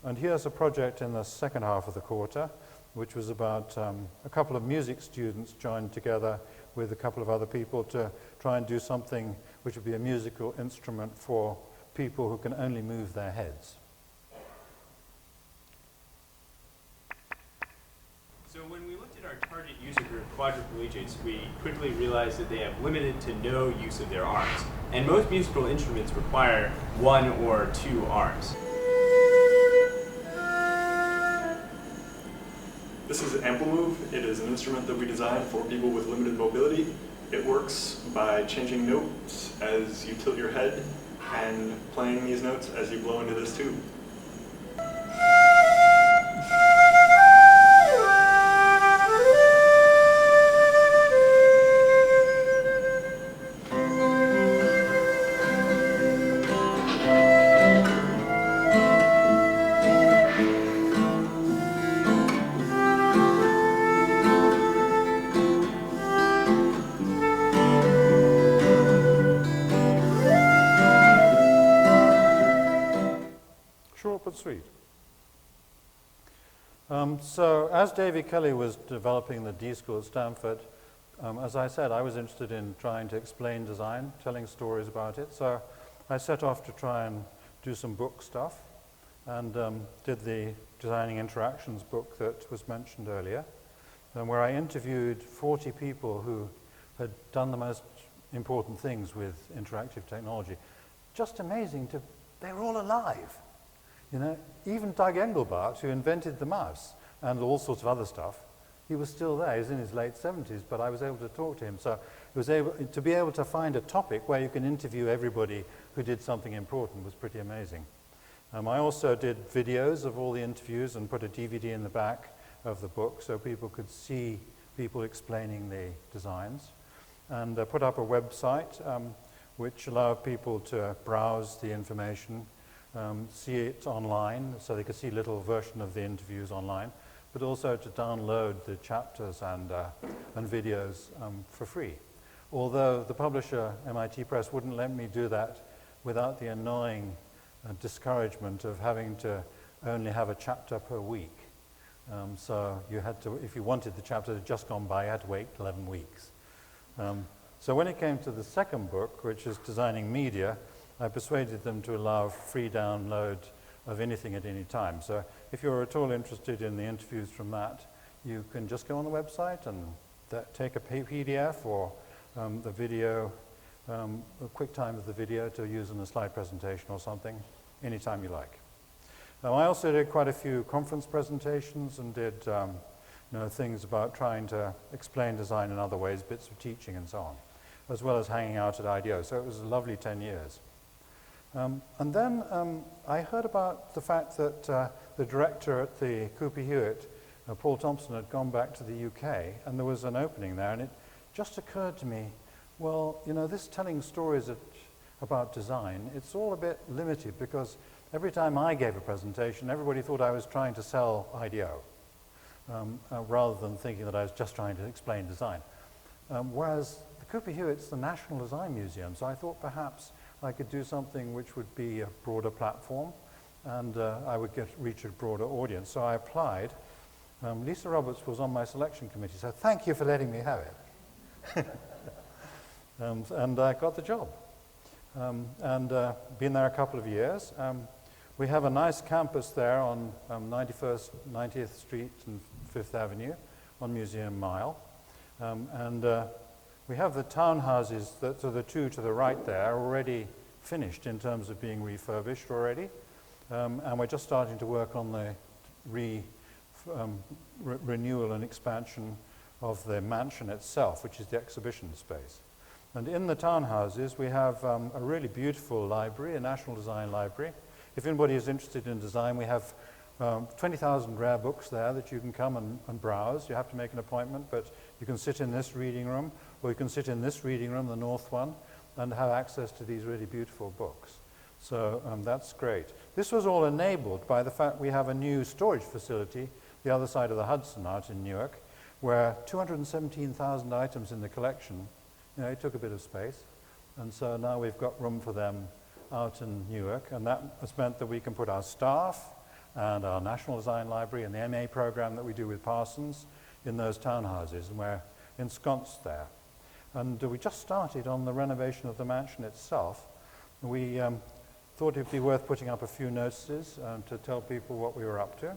And here's a project in the second half of the quarter, which was about a couple of music students joined together with a couple of other people to try and do something which would be a musical instrument for people who can only move their heads. So when we looked at our target user group, quadriplegics, we quickly realized that they have limited to no use of their arms. And most musical instruments require 1 or 2 arms. This is Amplemove. It is an instrument that we designed for people with limited mobility. It works by changing notes as you tilt your head and playing these notes as you blow into this tube. Short but sweet. So as David Kelly was developing the D School at Stanford, as I said, I was interested in trying to explain design, telling stories about it. So I set off to try and do some book stuff and did the Designing Interactions book that was mentioned earlier, where I interviewed 40 people who had done the most important things with interactive technology. Just amazing they were all alive. You know, even Doug Engelbart, who invented the mouse and all sorts of other stuff, he was still there. He was in his late 70s, but I was able to talk to him. So it was to be able to find a topic where you can interview everybody who did something important was pretty amazing. I also did videos of all the interviews and put a DVD in the back of the book so people could see people explaining the designs. And put up a website which allowed people to browse the information, see it online, so they could see a little version of the interviews online, but also to download the chapters and videos for free. Although the publisher, MIT Press, wouldn't let me do that without the annoying discouragement of having to only have a chapter per week. So you had to, if you wanted the chapter that had just gone by, you had to wait 11 weeks. So when it came to the second book, which is Designing Media, I persuaded them to allow free download of anything at any time. So if you're at all interested in the interviews from that, you can just go on the website and take a PDF or the video, a quick time of the video to use in a slide presentation or something, anytime you like. I also did quite a few conference presentations and did things about trying to explain design in other ways, bits of teaching and so on, as well as hanging out at IDEO. So it was a lovely 10 years. And then I heard about the fact that the director at the Cooper Hewitt, Paul Thompson, had gone back to the UK, and there was an opening there, and it just occurred to me, well, you know, this telling stories about design, it's all a bit limited, because every time I gave a presentation, everybody thought I was trying to sell IDEO, rather than thinking that I was just trying to explain design. Whereas the Cooper Hewitt's the National Design Museum, so I thought perhaps I could do something which would be a broader platform, and I would reach a broader audience. So I applied. Lisa Roberts was on my selection committee, so thank you for letting me have it. And I got the job. And been there a couple of years. We have a nice campus there on 90th Street and 5th Avenue on Museum Mile. We have the townhouses that are the two to the right there already finished in terms of being refurbished already. And we're just starting to work on the renewal and expansion of the mansion itself, which is the exhibition space. And in the townhouses, we have a really beautiful library, a National Design Library. If anybody is interested in design, we have 20,000 rare books there that you can come and browse. You have to make an appointment, but you can sit in this reading room, or you can sit in this reading room, the north one, and have access to these really beautiful books. So that's great. This was all enabled by the fact we have a new storage facility, the other side of the Hudson out in Newark, where 217,000 items in the collection, you know, it took a bit of space. And so now we've got room for them out in Newark, and that has meant that we can put our staff and our National Design Library and the MA program that we do with Parsons in those townhouses, and we're ensconced there. And we just started on the renovation of the mansion itself. We thought it'd be worth putting up a few notices to tell people what we were up to.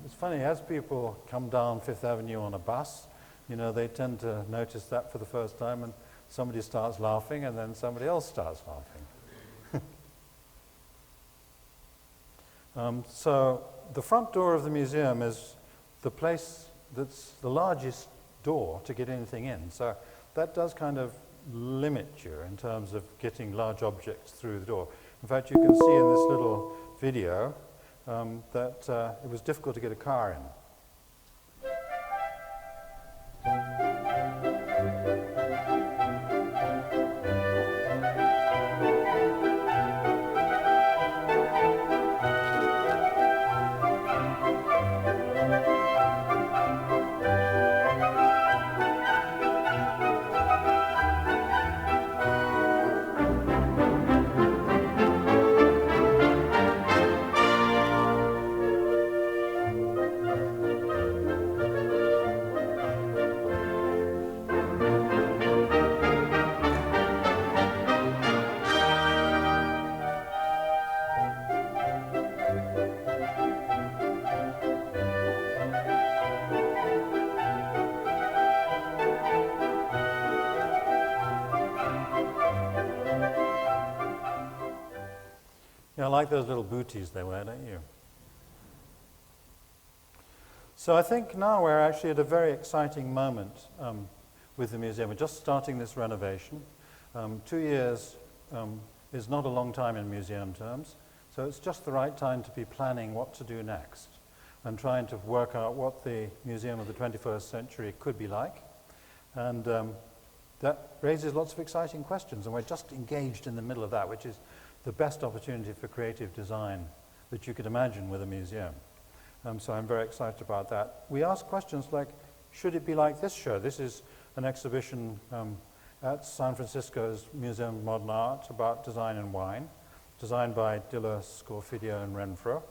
It's funny, as people come down Fifth Avenue on a bus, you know, they tend to notice that for the first time, and somebody starts laughing, and then somebody else starts laughing. So the front door of the museum is the place that's the largest door to get anything in. So that does kind of limit you in terms of getting large objects through the door. In fact, you can see in this little video that it was difficult to get a car in. like those little booties they wear, don't you? So I think now we're actually at a very exciting moment with the museum. We're just starting this renovation. 2 years is not a long time in museum terms, so it's just the right time to be planning what to do next and trying to work out what the museum of the 21st century could be like. And that raises lots of exciting questions, and we're just engaged in the middle of that, which is the best opportunity for creative design that you could imagine with a museum. So I'm very excited about that. We ask questions like, should it be like this show? This is an exhibition at San Francisco's Museum of Modern Art about design and wine, designed by Diller, Scorfidio, and Renfro.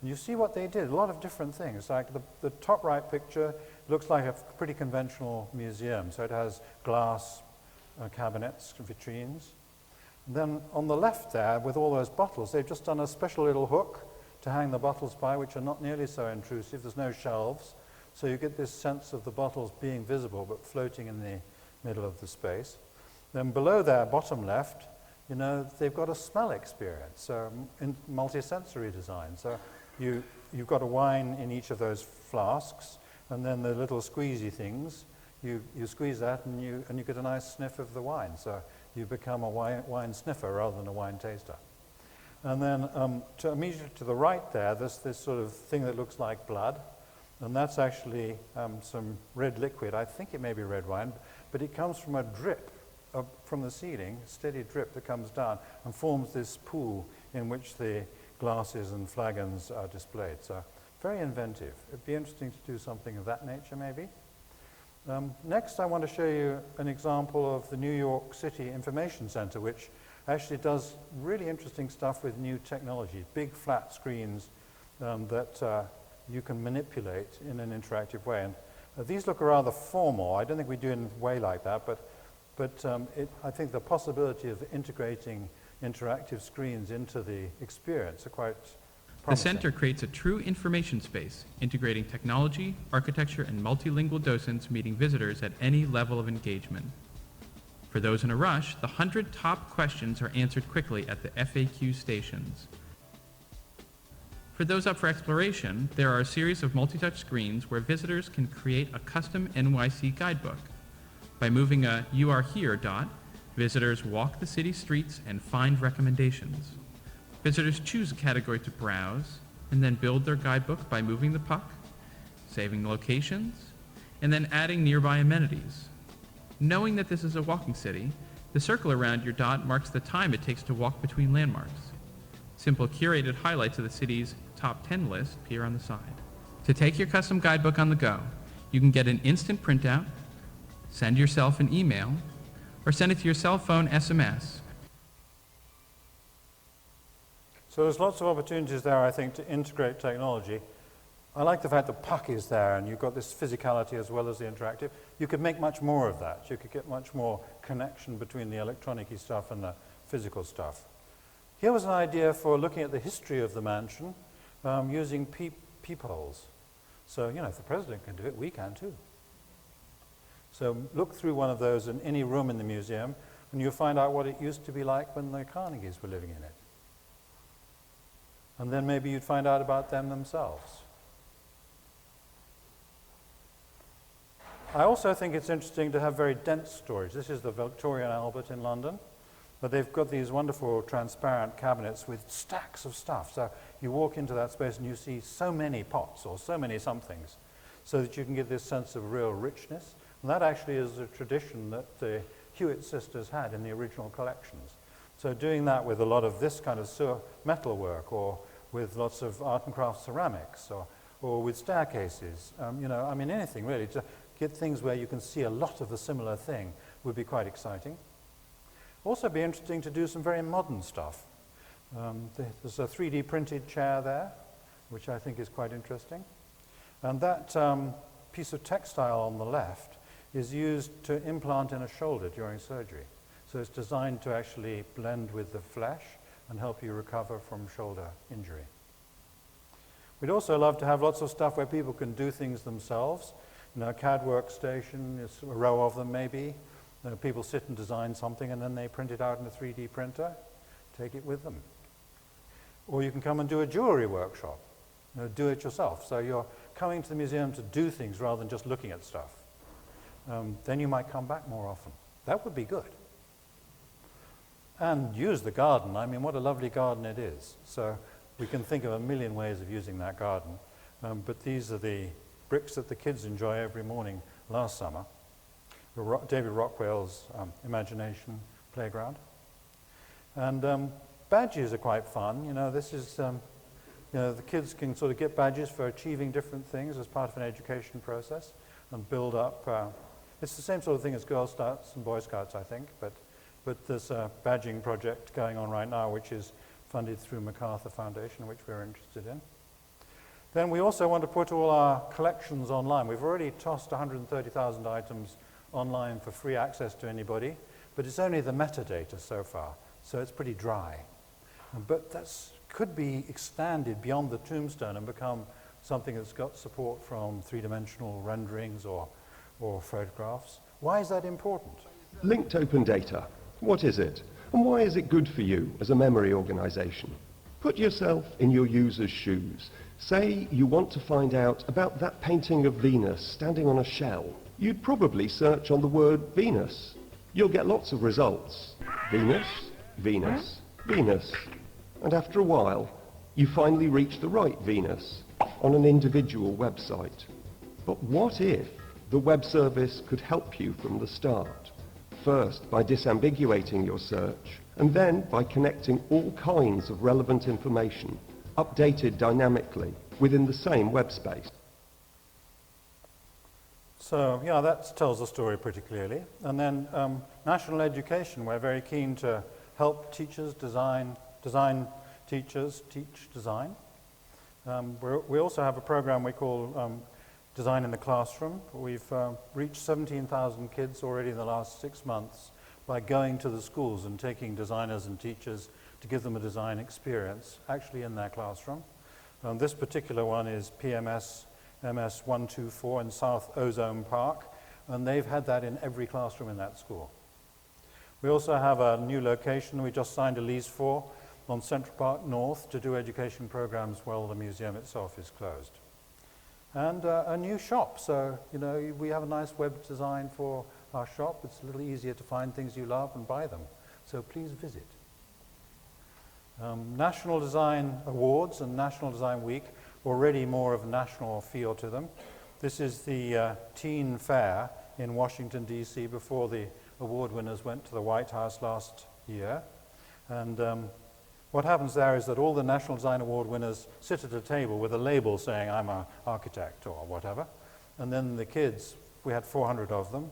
And you see what they did, a lot of different things. Like the top right picture looks like a pretty conventional museum. So it has glass cabinets, vitrines. And then on the left there, with all those bottles, they've just done a special little hook to hang the bottles by, which are not nearly so intrusive. There's no shelves. So you get this sense of the bottles being visible, but floating in the middle of the space. Then below there, bottom left, you know, they've got a smell experience, so in multi-sensory design. So you've got a wine in each of those flasks, and then the little squeezy things, you squeeze that and you get a nice sniff of the wine. So you become a wine sniffer rather than a wine taster. And then immediately to the right there, there's this sort of thing that looks like blood, and that's actually some red liquid. I think it may be red wine, but it comes from a drip from the ceiling, a steady drip that comes down and forms this pool in which the glasses and flagons are displayed. So very inventive. It'd be interesting to do something of that nature, maybe. Next, I want to show you an example of the New York City Information Center, which actually does really interesting stuff with new technology, big flat screens that you can manipulate in an interactive way. And these look rather formal. I don't think we do it in a way like that, but I think the possibility of integrating interactive screens into the experience are quite promising. The center creates a true information space, integrating technology, architecture, and multilingual docents meeting visitors at any level of engagement. For those in a rush, the 100 top questions are answered quickly at the FAQ stations. For those up for exploration, there are a series of multi-touch screens where visitors can create a custom NYC guidebook. By moving a "You Are Here" dot, visitors walk the city streets and find recommendations. Visitors choose a category to browse, and then build their guidebook by moving the puck, saving locations, and then adding nearby amenities. Knowing that this is a walking city, the circle around your dot marks the time it takes to walk between landmarks. Simple curated highlights of the city's top 10 list appear on the side. To take your custom guidebook on the go, you can get an instant printout, send yourself an email, or send it to your cell phone SMS. So there's lots of opportunities there, I think, to integrate technology. I like the fact the puck is there and you've got this physicality as well as the interactive. You could make much more of that. You could get much more connection between the electronic-y stuff and the physical stuff. Here was an idea for looking at the history of the mansion using peepholes. So, you know, if the president can do it, we can too. So look through one of those in any room in the museum and you'll find out what it used to be like when the Carnegies were living in it. And then maybe you'd find out about them themselves. I also think it's interesting to have very dense storage. This is the Victoria and Albert in London, but they've got these wonderful transparent cabinets with stacks of stuff. So you walk into that space and you see so many pots or so many somethings so that you can get this sense of real richness. And that actually is a tradition that the Hewitt sisters had in the original collections. So doing that with a lot of this kind of metalwork or with lots of art and craft ceramics or with staircases, you know, I mean anything really. To get things where you can see a lot of a similar thing would be quite exciting. Also be interesting to do some very modern stuff. There's a 3D printed chair there, which I think is quite interesting. And that piece of textile on the left is used to implant in a shoulder during surgery. So it's designed to actually blend with the flesh and help you recover from shoulder injury. We'd also love to have lots of stuff where people can do things themselves. You know, a CAD workstation, it's a row of them maybe. People sit and design something and then they print it out in a 3D printer, take it with them. Or you can come and do a jewelry workshop, do it yourself. So you're coming to the museum to do things rather than just looking at stuff. Then you might come back more often. That would be good. And use the garden. I mean, what a lovely garden it is. So we can think of a million ways of using that garden. But these are the bricks that the kids enjoy every morning last summer. David Rockwell's Imagination Playground. And badges are quite fun. This is, the kids can sort of get badges for achieving different things as part of an education process and build up. It's the same sort of thing as Girl Scouts and Boy Scouts, I think, but there's a badging project going on right now which is funded through MacArthur Foundation, which we're interested in. Then we also want to put all our collections online. We've already tossed 130,000 items online for free access to anybody, but it's only the metadata so far, so it's pretty dry. But that could be expanded beyond the tombstone and become something that's got support from three-dimensional renderings or photographs. Why is that important? Linked open data. What is it? And why is it good for you as a memory organization? Put yourself in your user's shoes. Say you want to find out about that painting of Venus standing on a shell. You'd probably search on the word Venus. You'll get lots of results. Venus, Venus, Venus. And after a while, you finally reach the right Venus on an individual website. But what if the web service could help you from the start? First, by disambiguating your search, and then by connecting all kinds of relevant information, updated dynamically within the same web space. So, yeah, that tells the story pretty clearly. And then national education, we're very keen to help teachers design teachers teach design. We also have a program we call Design in the Classroom. We've reached 17,000 kids already in the last 6 months by going to the schools and taking designers and teachers to give them a design experience, actually in their classroom. This particular one is PMS MS 124 in South Ozone Park, and they've had that in every classroom in that school. We also have a new location we just signed a lease for on Central Park North to do education programs while the museum itself is closed. And a new shop, so we have a nice web design for our shop. It's a little easier to find things you love and buy them, so please visit. National Design Awards and National Design Week, already more of a national feel to them. This is the teen fair in Washington, D.C. before the award winners went to the White House last year. And what happens there is that all the National Design Award winners sit at a table with a label saying, I'm an architect or whatever. And then the kids, we had 400 of them,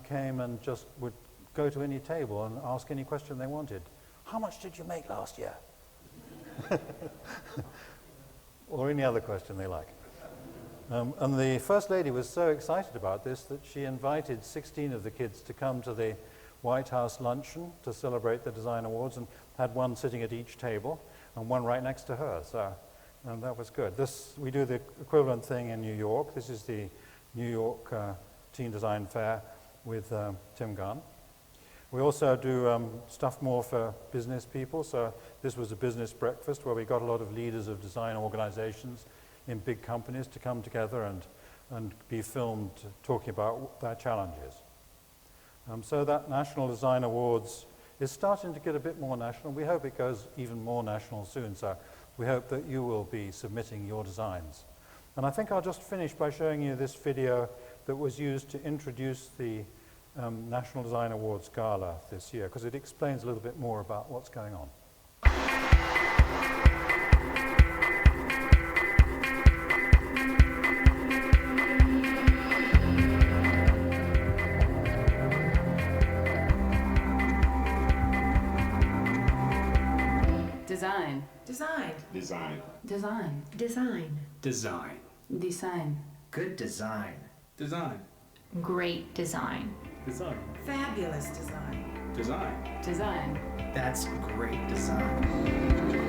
came and just would go to any table and ask any question they wanted. How much did you make last year? Or any other question they like. And the First Lady was so excited about this that she invited 16 of the kids to come to the White House luncheon to celebrate the Design Awards, and had one sitting at each table and one right next to her. So that was good. We do the equivalent thing in New York. This is the New York Teen Design Fair with Tim Gunn. We also do stuff more for business people. So this was a business breakfast where we got a lot of leaders of design organizations in big companies to come together and be filmed talking about their challenges. So that National Design Awards is starting to get a bit more national. We hope it goes even more national soon, so we hope that you will be submitting your designs. And I think I'll just finish by showing you this video that was used to introduce the National Design Awards Gala this year, because it explains a little bit more about what's going on. Design. Design. Design. Design. Design. Design. Design. Good design. Design. Great design. Design. Fabulous design. Design. Design. That's great design.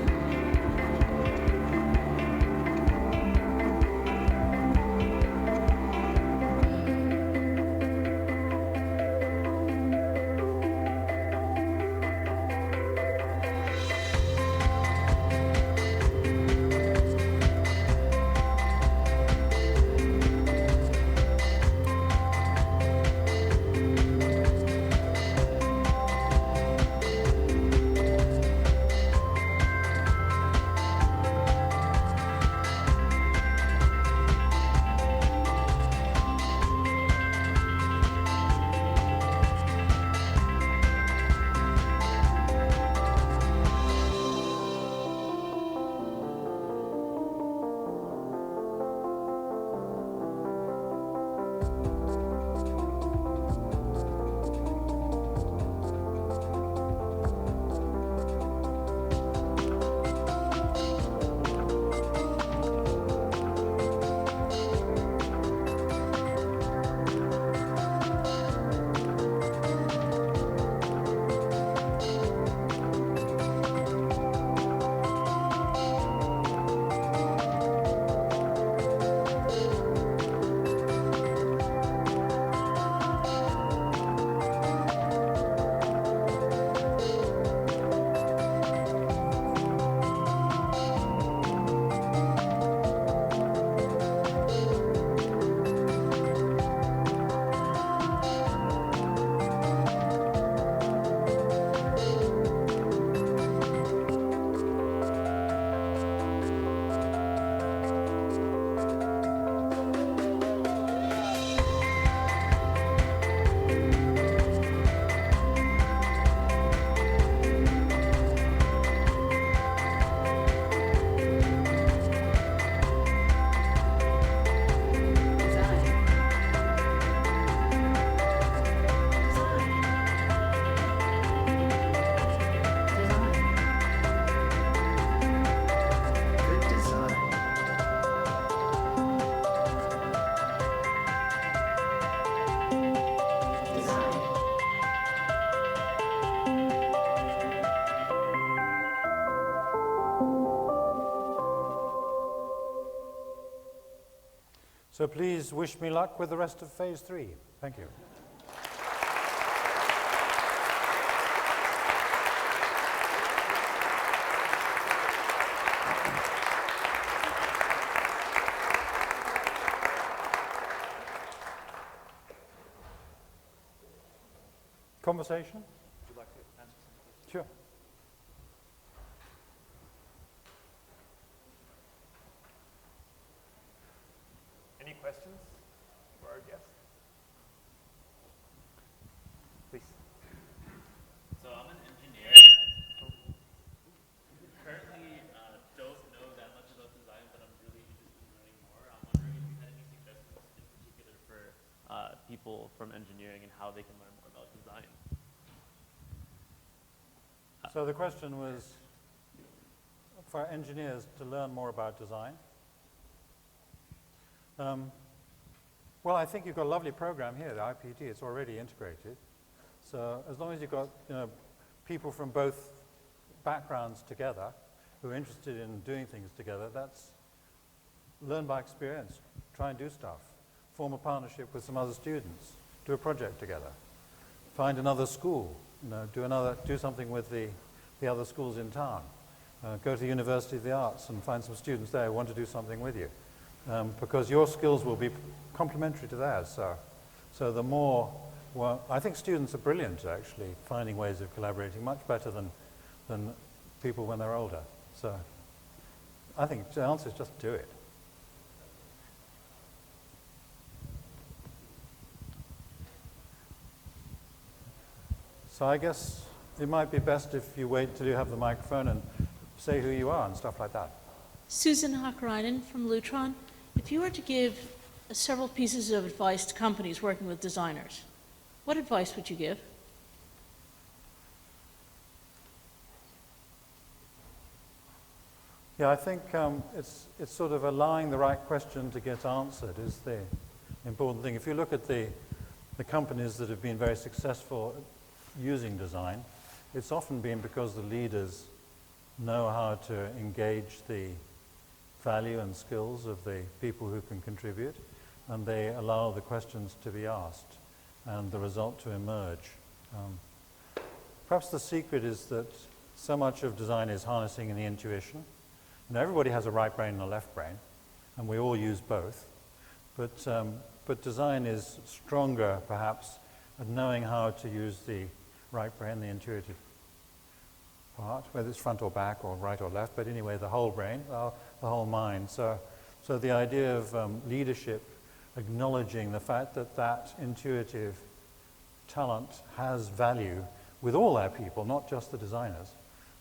So please wish me luck with the rest of phase 3. Thank you. Conversation? Would you like to answer some questions? Sure. Any questions for our guest? Please. So I'm an engineer, and I currently don't know that much about design, but I'm really interested in learning more. I'm wondering if you had any suggestions in particular for people from engineering and how they can learn more about design. So the question was for engineers to learn more about design. Well, I think you've got a lovely program here, the IPT. It's already integrated. So as long as you've got people from both backgrounds together who are interested in doing things together, that's learn by experience. Try and do stuff. Form a partnership with some other students. Do a project together. Find another school. Do something with the other schools in town. Go to the University of the Arts and find some students there who want to do something with you. Because your skills will be complementary to theirs. So the more, well, I think students are brilliant actually, finding ways of collaborating much better than people when they're older. So I think the answer is just do it. So I guess it might be best if you wait till you have the microphone and say who you are and stuff like that. Susan Hakkarainen from Lutron. If you were to give several pieces of advice to companies working with designers, what advice would you give? Yeah, I think it's sort of allowing the right question to get answered is the important thing. If you look at the companies that have been very successful at using design, it's often been because the leaders know how to engage the value and skills of the people who can contribute, and they allow the questions to be asked and the result to emerge. Perhaps the secret is that so much of design is harnessing in the intuition. Everybody has a right brain and a left brain, and we all use both. But design is stronger, perhaps, at knowing how to use the right brain, the intuitive part, whether it's front or back or right or left, but anyway, the whole brain, the whole mind. So the idea of leadership, acknowledging the fact that that intuitive talent has value with all our people, not just the designers,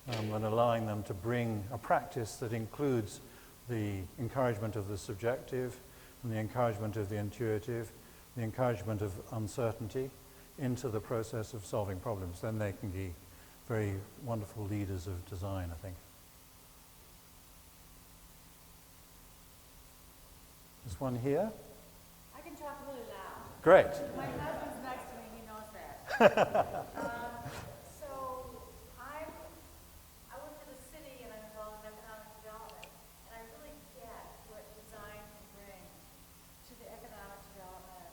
and allowing them to bring a practice that includes the encouragement of the subjective and the encouragement of the intuitive, the encouragement of uncertainty into the process of solving problems. Then they can be very wonderful leaders of design, I think. There's one here. I can talk really loud. Great. My husband's next to me, he knows that. So I work for the city and I'm involved in economic development, and I really get what design can bring to the economic development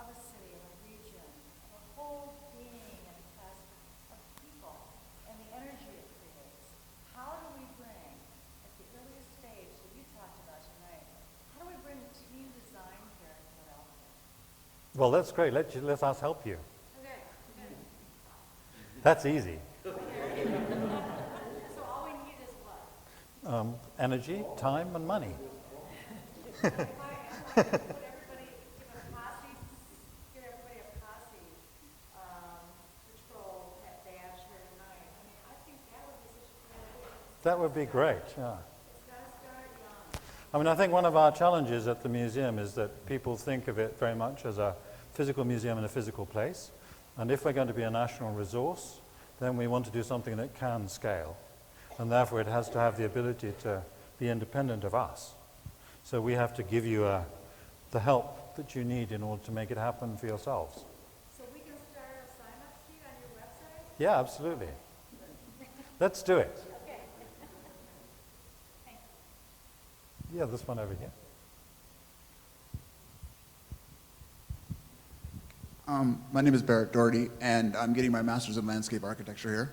of a city, of a region, of a whole being and class of people, and the energy it creates. How do we bring, at the earliest stage that you talked about tonight, how do we bring team design here in Philadelphia? Well, that's great. Let us help you. Okay. That's easy. So all we need is what? Energy, time, and money. If I put everybody, give everybody a posse patrol badge here tonight, I mean, I think that would be such a cool idea. That would be great, yeah. It's got to start young. I mean, I think one of our challenges at the museum is that people think of it very much as a physical museum in a physical place. And if we're going to be a national resource, then we want to do something that can scale. And therefore, it has to have the ability to be independent of us. So we have to give you the help that you need in order to make it happen for yourselves. So we can start a sign-up sheet on your website? Yeah, absolutely. Let's do it. Okay. Thanks. Yeah, this one over here. My name is Barrett Doherty, and I'm getting my Master's in Landscape Architecture here.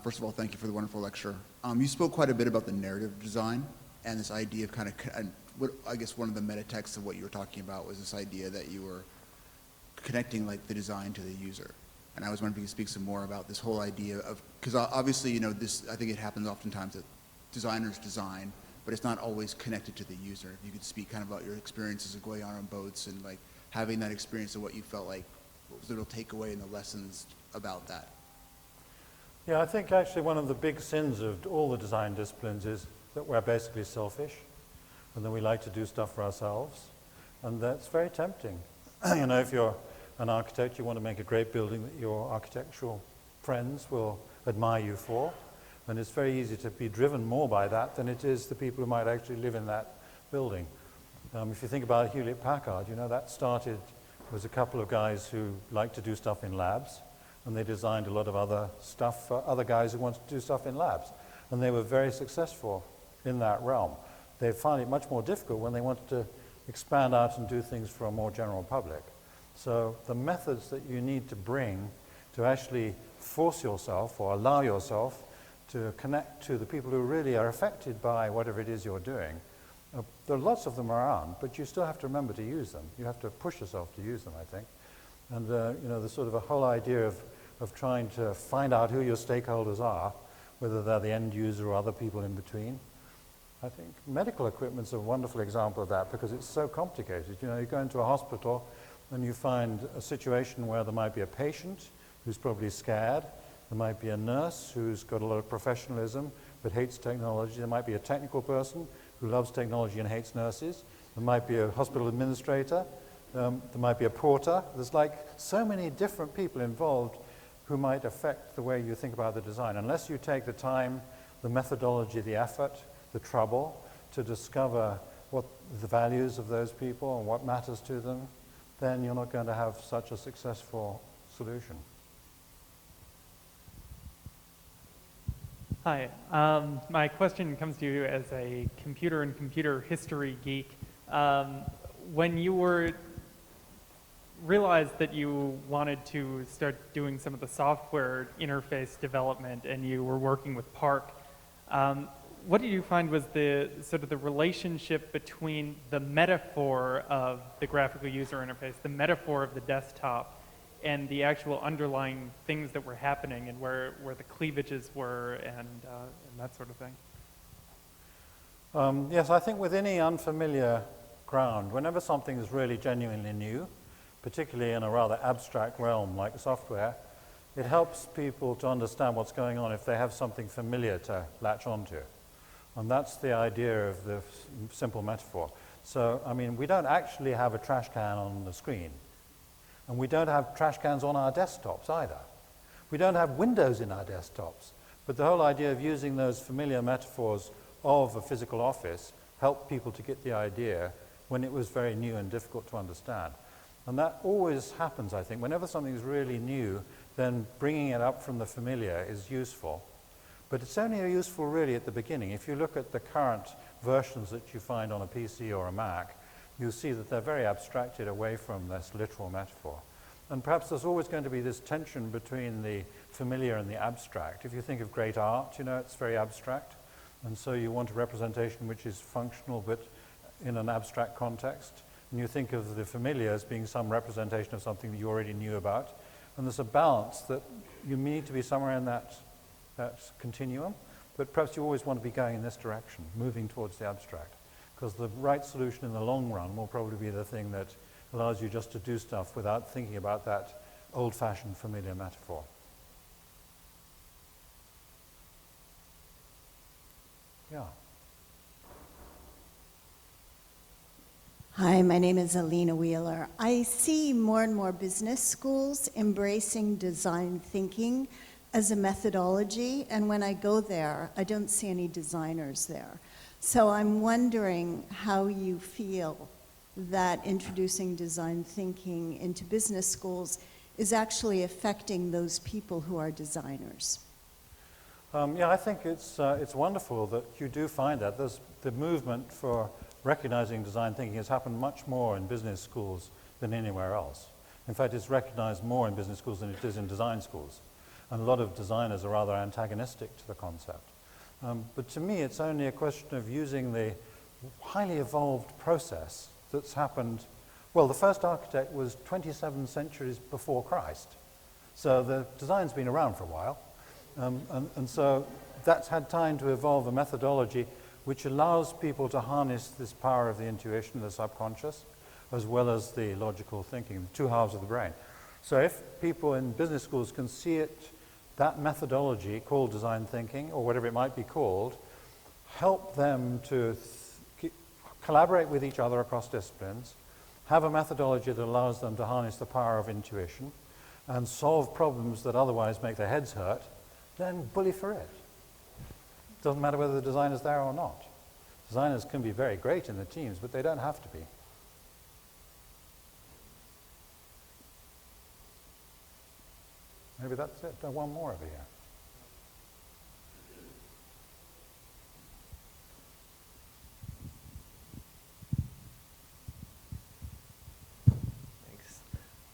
First of all, thank you for the wonderful lecture. You spoke quite a bit about the narrative design and this idea of I guess one of the meta texts of what you were talking about was this idea that you were connecting like the design to the user. And I was wondering if you could speak some more about this whole idea of, because obviously, I think it happens oftentimes that designers design, but it's not always connected to the user. If you could speak kind of about your experiences of going on boats and like having that experience of what you felt like, what was the real takeaway and the lessons about that? Yeah, I think actually one of the big sins of all the design disciplines is that we're basically selfish and that we like to do stuff for ourselves. And that's very tempting. If you're an architect, you want to make a great building that your architectural friends will admire you for. And it's very easy to be driven more by that than it is the people who might actually live in that building. If you think about Hewlett-Packard, that started was a couple of guys who liked to do stuff in labs, and they designed a lot of other stuff for other guys who wanted to do stuff in labs. And they were very successful in that realm. They found it much more difficult when they wanted to expand out and do things for a more general public. So the methods that you need to bring to actually force yourself or allow yourself to connect to the people who really are affected by whatever it is you're doing, there are lots of them around, but you still have to remember to use them. You have to push yourself to use them, I think. And the sort of a whole idea of trying to find out who your stakeholders are, whether they're the end user or other people in between. I think medical equipment's a wonderful example of that because it's so complicated. You go into a hospital and you find a situation where there might be a patient who's probably scared, there might be a nurse who's got a lot of professionalism but hates technology, there might be a technical person who loves technology and hates nurses, there might be a hospital administrator, there might be a porter. There's like so many different people involved who might affect the way you think about the design. Unless you take the time, the methodology, the effort, the trouble to discover what the values of those people and what matters to them, then you're not going to have such a successful solution. Hi. My question comes to you as a computer and computer history geek. When you realized that you wanted to start doing some of the software interface development and you were working with Park, what did you find was the sort of the relationship between the metaphor of the graphical user interface, the metaphor of the desktop, and the actual underlying things that were happening and where the cleavages were and that sort of thing? Yes, I think with any unfamiliar ground, whenever something is really genuinely new, particularly in a rather abstract realm like software, it helps people to understand what's going on if they have something familiar to latch onto. And that's the idea of the simple metaphor. So, we don't actually have a trash can on the screen. And we don't have trash cans on our desktops either. We don't have windows in our desktops. But the whole idea of using those familiar metaphors of a physical office helped people to get the idea when it was very new and difficult to understand. And that always happens, I think. Whenever something is really new, then bringing it up from the familiar is useful. But it's only useful really at the beginning. If you look at the current versions that you find on a PC or a Mac, you'll see that they're very abstracted away from this literal metaphor. And perhaps there's always going to be this tension between the familiar and the abstract. If you think of great art, it's very abstract. And so you want a representation which is functional but in an abstract context. And you think of the familiar as being some representation of something that you already knew about. And there's a balance that you need to be somewhere in that continuum, but perhaps you always want to be going in this direction, moving towards the abstract, because the right solution in the long run will probably be the thing that allows you just to do stuff without thinking about that old-fashioned familiar metaphor. Yeah. Hi, my name is Alina Wheeler. I see more and more business schools embracing design thinking as a methodology, and when I go there, I don't see any designers there. So I'm wondering how you feel that introducing design thinking into business schools is actually affecting those people who are designers. Yeah, I think it's wonderful that you do find that. The movement for recognizing design thinking has happened much more in business schools than anywhere else. In fact, it's recognized more in business schools than it is in design schools. And a lot of designers are rather antagonistic to the concept. But to me, it's only a question of using the highly evolved process that's happened. Well, the first architect was 27 centuries before Christ. So the design's been around for a while. And so that's had time to evolve a methodology which allows people to harness this power of the intuition, the subconscious, as well as the logical thinking, the two halves of the brain. So if people in business schools can see it, that methodology called design thinking, or whatever it might be called, help them to collaborate with each other across disciplines, have a methodology that allows them to harness the power of intuition, and solve problems that otherwise make their heads hurt, then bully for it. Doesn't matter whether the designer's there or not. Designers can be very great in the teams, but they don't have to be. Maybe that's it. One more over here. Thanks.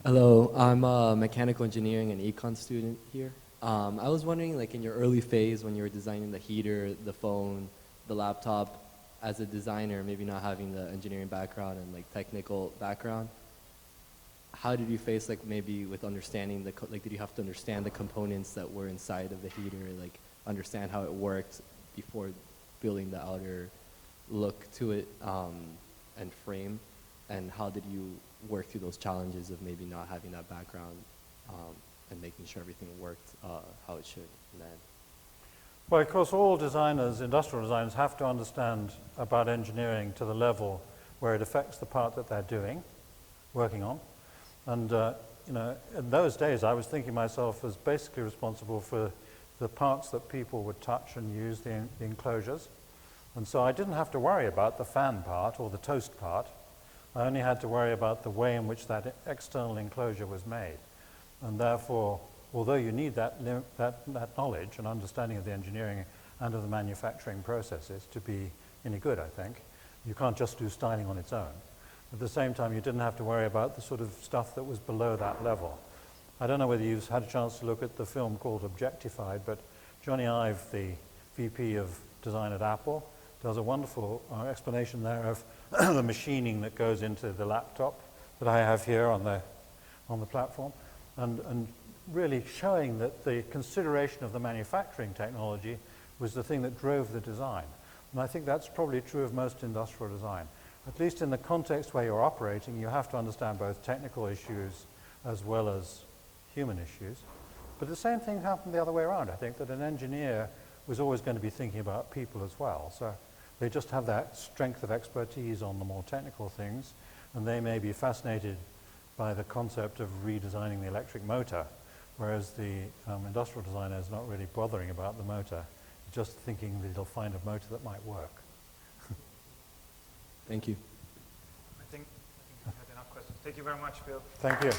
Hello, I'm a mechanical engineering and econ student here. I was wondering, like in your early phase when you were designing the heater, the phone, the laptop, as a designer, maybe not having the engineering background and like technical background, how did you face, like maybe with understanding the, like did you have to understand the components that were inside of the heater, like understand how it worked before building the outer look to it and frame? And how did you work through those challenges of maybe not having that background and making sure everything worked how it should then? Well, of course, all designers, industrial designers, have to understand about engineering to the level where it affects the part that they're working on. And, you know, in those days, I was thinking myself as basically responsible for the parts that people would touch and use, the enclosures. And so I didn't have to worry about the fan part or the toast part. I only had to worry about the way in which that external enclosure was made. And therefore, although you need that knowledge and understanding of the engineering and of the manufacturing processes to be any good, I think, you can't just do styling on its own. At the same time, you didn't have to worry about the sort of stuff that was below that level. I don't know whether you've had a chance to look at the film called Objectified, but Johnny Ive, the VP of design at Apple, does a wonderful explanation there of the machining that goes into the laptop that I have here on the platform, and really showing that the consideration of the manufacturing technology was the thing that drove the design. And I think that's probably true of most industrial design. At least in the context where you're operating, you have to understand both technical issues as well as human issues. But the same thing happened the other way around. I think that an engineer was always going to be thinking about people as well. So they just have that strength of expertise on the more technical things, and they may be fascinated by the concept of redesigning the electric motor, whereas the industrial designer is not really bothering about the motor, just thinking that he'll find a motor that might work. Thank you. I think we had enough questions. Thank you very much, Bill. Thank you.